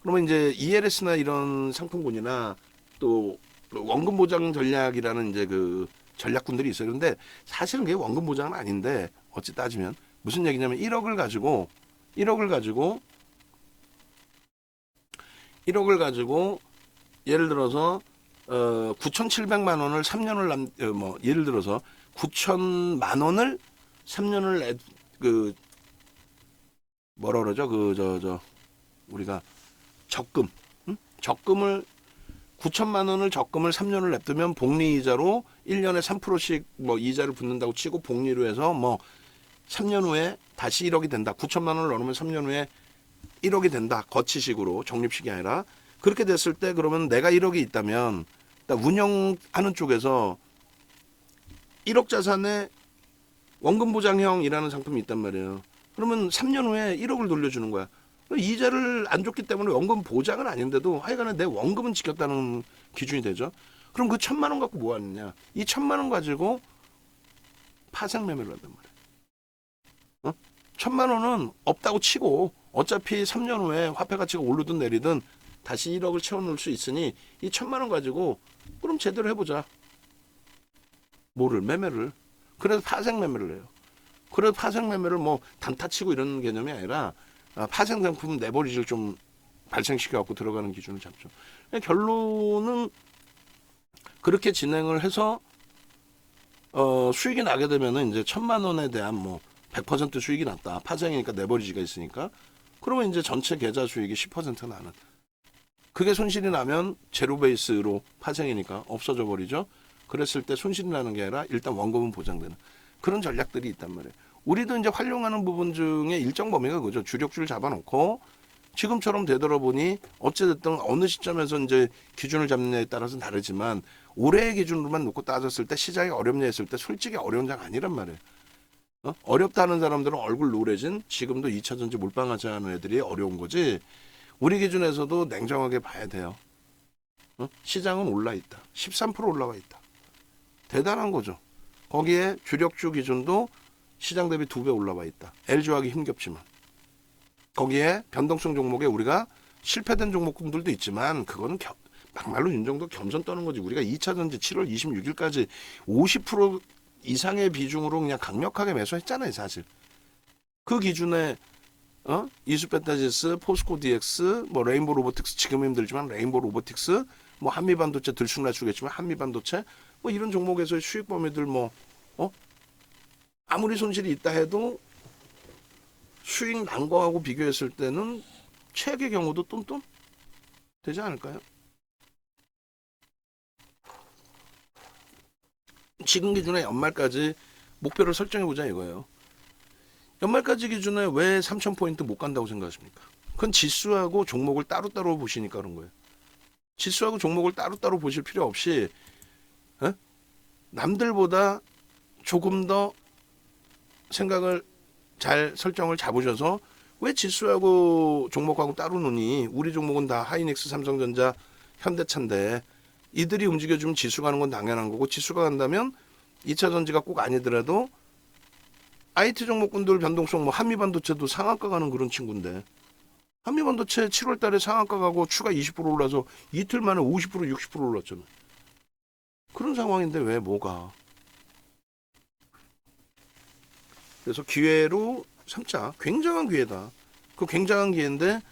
그러면 이제 ELS나 이런 상품군이나 또 원금 보장 전략이라는 이제 그 전략군들이 있어요. 그런데 사실은 그게 원금 보장은 아닌데, 어찌 따지면 무슨 얘기냐면 1억을 가지고 예를 들어서 9,700만 원을 3년을 예를 들어서 9천만 원을 3년을 뭐라 그러죠? 우리가 적금을 9천만 원을 적금을 3년을 냅두면 복리이자로 1년에 3%씩 뭐 이자를 붙는다고 치고 복리로 해서 뭐 3년 후에 다시 1억이 된다. 9천만 원을 넣으면 3년 후에 1억이 된다. 거치식으로, 적립식이 아니라. 그렇게 됐을 때 그러면 내가 1억이 있다면 운영하는 쪽에서 1억 자산에 원금 보장형이라는 상품이 있단 말이에요. 그러면 3년 후에 1억을 돌려주는 거야. 이자를 안 줬기 때문에 원금 보장은 아닌데도 하여간에 내 원금은 지켰다는 기준이 되죠. 그럼 그 1,000만 원 갖고 뭐 하느냐? 이 1,000만 원 가지고 파생 매매를 한단 말이에요. 1,000만 원은 없다고 치고 어차피 3년 후에 화폐 가치가 오르든 내리든 다시 1억을 채워놓을 수 있으니 이 1,000만 원 가지고 그럼 제대로 해보자. 매매를. 그래서 파생 매매를 해요. 그래서 파생 매매를 뭐 단타 치고 이런 개념이 아니라 파생 상품 내버리지를 좀 발생시켜 갖고 들어가는 기준을 잡죠. 결론은 그렇게 진행을 해서 수익이 나게 되면은 이제 1,000만 원에 대한 뭐 100% 수익이 났다. 파생이니까 내버리지가 있으니까. 그러면 이제 전체 계좌 수익이 10% 나는. 그게 손실이 나면 제로 베이스로 파생이니까 없어져 버리죠. 그랬을 때 손실이 나는 게 아니라 일단 원금은 보장되는 그런 전략들이 있단 말이에요. 우리도 이제 활용하는 부분 중에 일정 범위가 그죠. 주력주를 잡아놓고 지금처럼 되돌아보니 어찌됐든 어느 시점에서 이제 기준을 잡느냐에 따라서 다르지만 올해의 기준으로만 놓고 따졌을 때 시장이 어렵냐 했을 때 솔직히 어려운 장 아니란 말이에요. 어렵다는 사람들은 얼굴 노래진 지금도 2차 전지 몰빵하지 않은 애들이 어려운 거지. 우리 기준에서도 냉정하게 봐야 돼요. 시장은 올라 있다. 13% 올라와 있다. 대단한 거죠. 거기에 주력주 기준도 시장 대비 2배 올라와 있다. LG화학이 힘겹지만. 거기에 변동성 종목에 우리가 실패된 종목군들도 있지만 그거는 막말로 윤정도 겸손 떠는 거지. 우리가 2차 전지 7월 26일까지 50% 이상의 비중으로 그냥 강력하게 매수했잖아요, 사실. 그 기준에 이수페타지스, 포스코 DX, 뭐 레인보 로보틱스 지금 힘들지만 레인보 로보틱스, 뭐 한미반도체 들쑥날쑥했지만 한미반도체 뭐 이런 종목에서의 수익 범위들 뭐 아무리 손실이 있다 해도 수익 난 거하고 비교했을 때는 최악의 경우도 똔똔 되지 않을까요? 지금 기준에 연말까지 목표를 설정해보자 이거예요. 연말까지 기준에 왜 3,000포인트 못 간다고 생각하십니까? 그건 지수하고 종목을 따로따로 보시니까 그런 거예요. 지수하고 종목을 따로따로 보실 필요 없이 남들보다 조금 더 생각을 잘 설정을 잡으셔서 왜 지수하고 종목하고 따로 노니? 우리 종목은 다 하이닉스, 삼성전자, 현대차인데 이들이 움직여주면 지수 가는 건 당연한 거고 지수가 간다면 2차 전지가 꼭 아니더라도 IT 종목군들 변동성 뭐 한미반도체도 상한가 가는 그런 친구인데 한미반도체 7월 달에 상한가 가고 추가 20% 올라서 이틀 만에 50% 60% 올랐잖아요. 그런 상황인데 왜 뭐가? 그래서 기회로 삼자. 굉장한 기회다. 그 굉장한 기회인데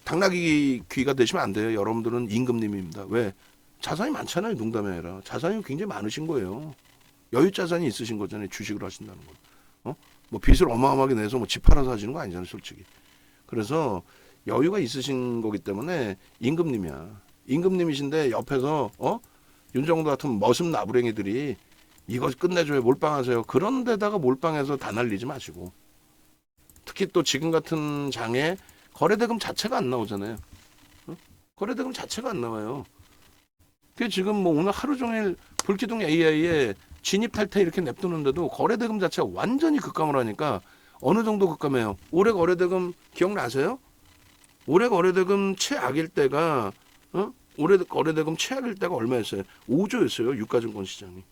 당나귀 귀가 되시면 안 돼요. 여러분들은 임금님입니다. 왜? 자산이 많잖아요. 농담이 아니라. 자산이 굉장히 많으신 거예요. 여유 자산이 있으신 거잖아요. 주식을 하신다는 건. 뭐 빚을 어마어마하게 내서 뭐 집 팔아서 하시는 거 아니잖아요. 솔직히. 그래서 여유가 있으신 거기 때문에 임금님이야. 임금님이신데 옆에서 윤정도 같은 머슴 나부랭이들이 이거 끝내줘요. 몰빵하세요. 그런 데다가 몰빵해서 다 날리지 마시고. 특히 또 지금 같은 장에 거래대금 자체가 안 나오잖아요. 거래대금 자체가 안 나와요. 그 지금 뭐 오늘 하루 종일 불기둥 AI에 진입 탈퇴 이렇게 냅두는데도 거래대금 자체가 완전히 급감을 하니까 어느 정도 급감해요. 올해 거래대금 기억나세요? 올해 거래대금 최악일 때가 올해 거래대금 최악일 때가 얼마였어요? 5조였어요. 유가증권 시장이.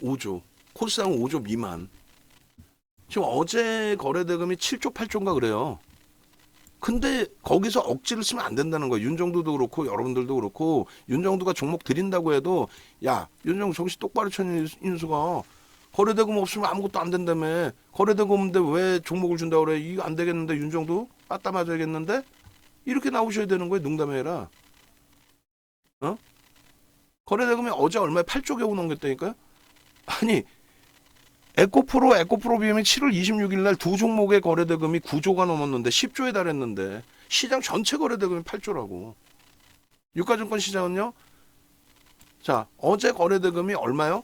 5조. 코스닥은 5조 미만. 지금 어제 거래대금이 7조 8조인가 그래요. 근데 거기서 억지를 쓰면 안 된다는 거예요. 윤정도도 그렇고 여러분들도 그렇고 윤정도가 종목 드린다고 해도 야 윤정도 정신 똑바로 차린 인수가 거래대금 없으면 아무것도 안 된다며. 거래대금 없는데 왜 종목을 준다고 그래. 이거 안 되겠는데 윤정도 빠따 맞아야겠는데 이렇게 나오셔야 되는 거예요. 농담이 아니라. 거래대금이 어제 얼마에 8조 겨우 넘겼다니까요. 아니 에코프로 비엠이 7월 26일 날 두 종목의 거래대금이 9조가 넘었는데 10조에 달했는데 시장 전체 거래대금이 8조라고. 유가증권 시장은요. 자 어제 거래대금이 얼마요?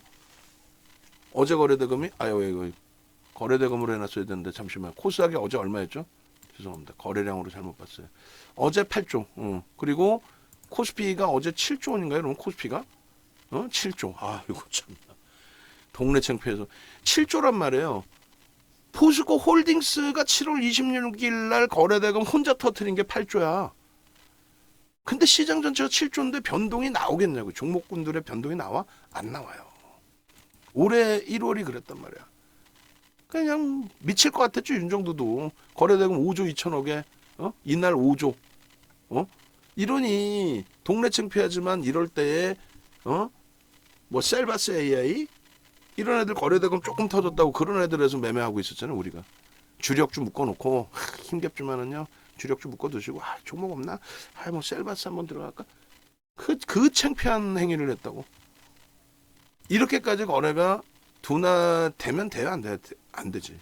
어제 거래대금이 이거 거래대금으로 해놨어야 되는데 잠시만. 코스닥이 어제 얼마였죠? 죄송합니다. 거래량으로 잘못 봤어요. 어제 8조. 그리고 코스피가 어제 7조 원인가요? 그럼 코스피가 7조. 이거 참. 동네 창피해서 7조란 말이에요. 포스코 홀딩스가 7월 26일 날 거래대금 혼자 터트린 게 8조야. 근데 시장 전체가 7조인데 변동이 나오겠냐고. 종목군들의 변동이 나와? 안 나와요. 올해 1월이 그랬단 말이야. 그냥 미칠 것 같았죠. 윤정도도. 거래대금 5조 2천억에 이날 5조. 이러니 동네 창피하지만 이럴 때에 뭐 셀바스 AI 이런 애들 거래대금 조금 터졌다고 그런 애들에서 매매하고 있었잖아요. 우리가 주력주 묶어놓고 힘겹지만은요 주력주 묶어두시고 종목 없나? 뭐 셀바스 한번 들어갈까? 그 창피한 행위를 했다고. 이렇게까지 거래가 둔화되면 돼요? 안 되지.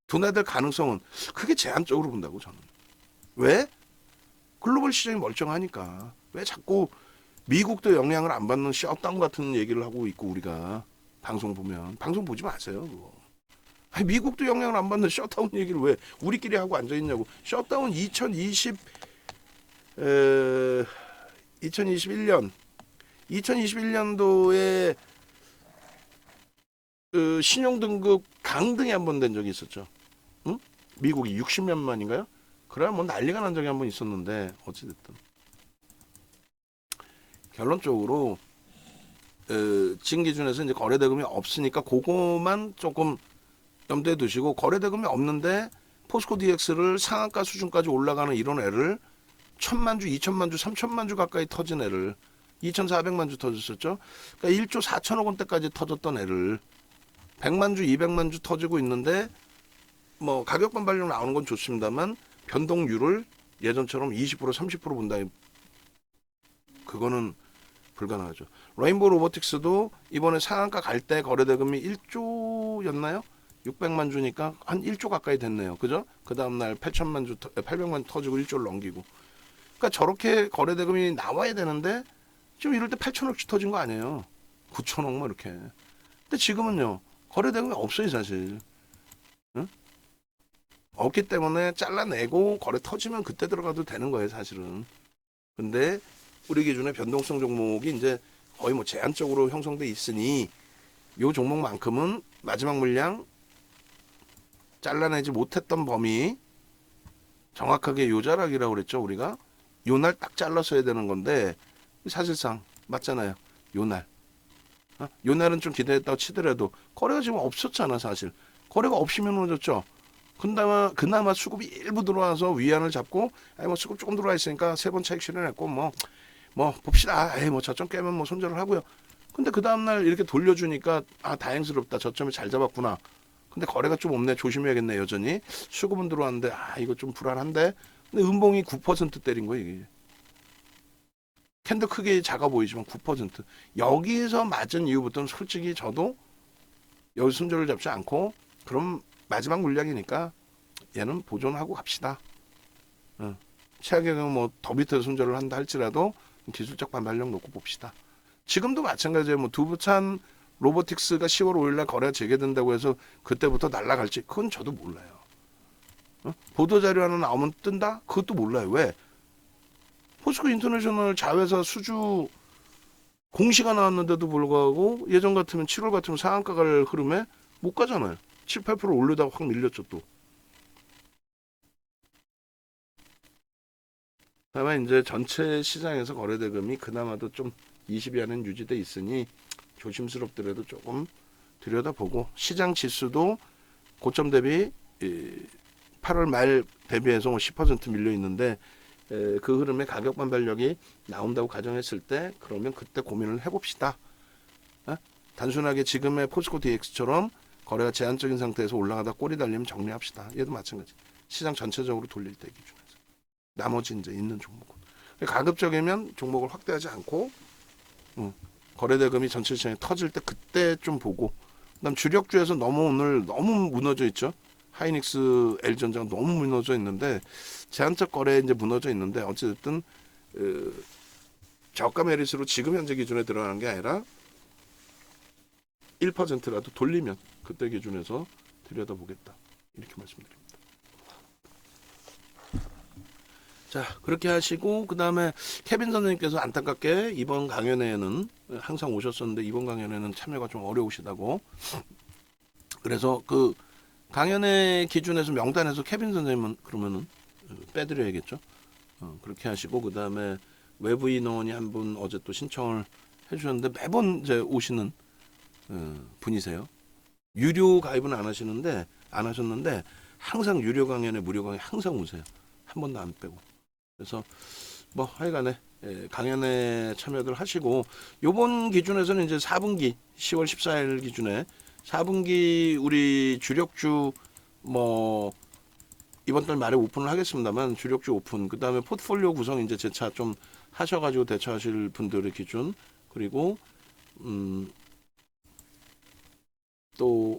둔화될 가능성은 그게 제한적으로 본다고 저는. 왜? 글로벌 시장이 멀쩡하니까. 왜 자꾸 미국도 영향을 안 받는 셧다운 같은 얘기를 하고 있고 우리가 방송 보면 방송 보지 마세요. 그거. 아니, 미국도 영향을 안 받는 셧다운 얘기를 왜 우리끼리 하고 앉아 있냐고. 셧다운 2021년도에 그 신용등급 강등이 한 번 된 적이 있었죠. 응? 미국이 60년 만인가요? 그래야 뭐 난리가 난 적이 한 번 있었는데 어찌됐든 결론적으로 지금 기준에서 이제 거래대금이 없으니까 그거만 조금 염두에 두시고, 거래대금이 없는데 포스코 DX를 상한가 수준까지 올라가는 이런 애를 1,000만 주, 2,000만 주, 3,000만 주 가까이 터진 애를 2,400만 주 터졌었죠. 그러니까 1조 4천억 원대까지 터졌던 애를 100만 주, 200만 주 터지고 있는데 뭐 가격 반발력 나오는 건 좋습니다만 변동률을 예전처럼 20% 30% 본다. 그거는 불가능하죠. 레인보우 로보틱스도 이번에 상한가 갈 때 거래대금이 1조였나요? 600만 주니까 한 1조 가까이 됐네요. 그죠? 그 다음날 8천만 주, 800만 터지고 1조를 넘기고. 그러니까 저렇게 거래대금이 나와야 되는데 지금 이럴 때 8천억씩 터진 거 아니에요. 9천억 뭐 이렇게. 근데 지금은요. 거래대금이 없어요 사실. 응? 없기 때문에 잘라내고 거래 터지면 그때 들어가도 되는 거예요 사실은. 근데 우리 기준의 변동성 종목이 이제 거의 뭐 제한적으로 형성돼 있으니 요 종목만큼은 마지막 물량 잘라내지 못했던 범위 정확하게 요자락이라고 그랬죠. 우리가 요날 딱 잘라서 해야 되는 건데 사실상 맞잖아요. 요날 요날은 좀 기다렸다고 치더라도 거래가 지금 없었잖아 사실. 거래가 없이면 어졌죠. 그나마 수급이 일부 들어와서 위안을 잡고 아니 뭐 수급 조금 들어와 있으니까 세 번 차익 실현했고 뭐 봅시다. 에이 뭐 저점 깨면 뭐 손절을 하고요. 근데 그 다음날 이렇게 돌려주니까 아 다행스럽다. 저점을 잘 잡았구나. 근데 거래가 좀 없네. 조심해야겠네 여전히. 수급은 들어왔는데 아 이거 좀 불안한데. 근데 음봉이 9% 때린 거예요 이게. 캔들 크게 작아 보이지만 9%. 여기서 맞은 이후부터는 솔직히 저도 여기 손절을 잡지 않고 그럼 마지막 물량이니까 얘는 보존하고 갑시다. 최악의 경우 뭐 더 밑에서 손절을 한다 할지라도 기술적 반발력 놓고 봅시다. 지금도 마찬가지예요. 뭐 두부찬 로보틱스가 10월 5일날 거래가 재개된다고 해서 그때부터 날아갈지 그건 저도 몰라요. 보도자료 하나 나오면 뜬다? 그것도 몰라요. 왜? 포스코 인터내셔널 자회사 수주 공시가 나왔는데도 불구하고 예전 같으면 7월 같으면 상한가 갈 흐름에 못 가잖아요. 7, 8% 올리다가 확 밀렸죠 또. 다만 이제 전체 시장에서 거래대금이 그나마도 좀 20위 안에 유지돼 있으니 조심스럽더라도 조금 들여다보고 시장 지수도 고점 대비 8월 말 대비해서 10% 밀려 있는데 그 흐름에 가격 반발력이 나온다고 가정했을 때 그러면 그때 고민을 해봅시다. 단순하게 지금의 포스코 DX처럼 거래가 제한적인 상태에서 올라가다 꼬리 달리면 정리합시다. 얘도 마찬가지. 시장 전체적으로 돌릴 때 기준에서. 나머지 이제 있는 종목은. 가급적이면 종목을 확대하지 않고 거래대금이 전체 시장에 터질 때 그때 좀 보고 그다음 주력주에서 오늘 너무 무너져 있죠. 하이닉스, L전자가 너무 무너져 있는데 제한적 거래에 이제 무너져 있는데 어쨌든 저가 메리스로 지금 현재 기준에 들어가는 게 아니라 1%라도 돌리면 그때 기준에서 들여다보겠다. 이렇게 말씀드립니다. 자, 그렇게 하시고 그 다음에 케빈 선생님께서 안타깝게 이번 강연회에는 항상 오셨었는데 이번 강연회는 참여가 좀 어려우시다고. 그래서 그 강연회 기준에서 명단에서 케빈 선생님은 그러면은 빼드려야겠죠. 그렇게 하시고 그 다음에 외부 인원이 한 분 어제 또 신청을 해주셨는데 매번 이제 오시는 분이세요. 유료 가입은 안 하셨는데 항상 유료 강연에 무료 강연 항상 오세요. 한 번도 안 빼고. 그래서 뭐 하여간에 강연에 참여들 하시고 요번 기준에서는 이제 4분기 10월 14일 기준에 4분기 우리 주력주 뭐 이번 달 말에 오픈을 하겠습니다만 주력주 오픈 그다음에 포트폴리오 구성 이제 재차 좀 하셔가지고 대처하실 분들의 기준 그리고 또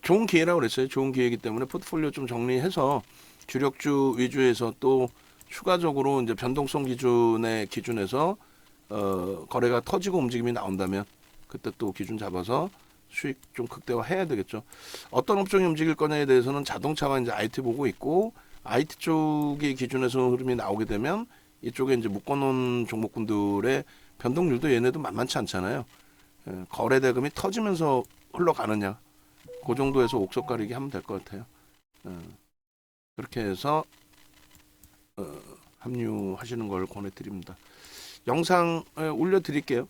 좋은 기회라고 그랬어요. 좋은 기회이기 때문에 포트폴리오 좀 정리해서 주력주 위주에서 또 추가적으로 이제 변동성 기준의 기준에서 거래가 터지고 움직임이 나온다면 그때 또 기준 잡아서 수익 좀 극대화해야 되겠죠. 어떤 업종이 움직일 거냐에 대해서는 자동차와 이제 IT 보고 있고, IT 쪽의 기준에서 흐름이 나오게 되면 이쪽에 이제 묶어놓은 종목군들의 변동률도 얘네도 만만치 않잖아요. 거래 대금이 터지면서 흘러가느냐, 그 정도에서 옥석 가리기 하면 될 것 같아요. 그렇게 해서 합류하시는 걸 권해드립니다. 영상 올려드릴게요.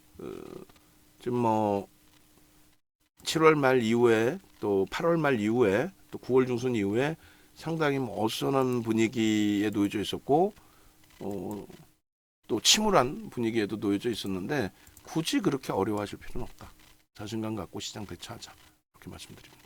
지금 뭐 7월 말 이후에 또 8월 말 이후에 또 9월 중순 이후에 상당히 뭐 어수선한 분위기에 놓여져 있었고, 또 침울한 분위기에도 놓여져 있었는데 굳이 그렇게 어려워하실 필요는 없다. 자신감 갖고 시장 대처하자, 이렇게 말씀드립니다.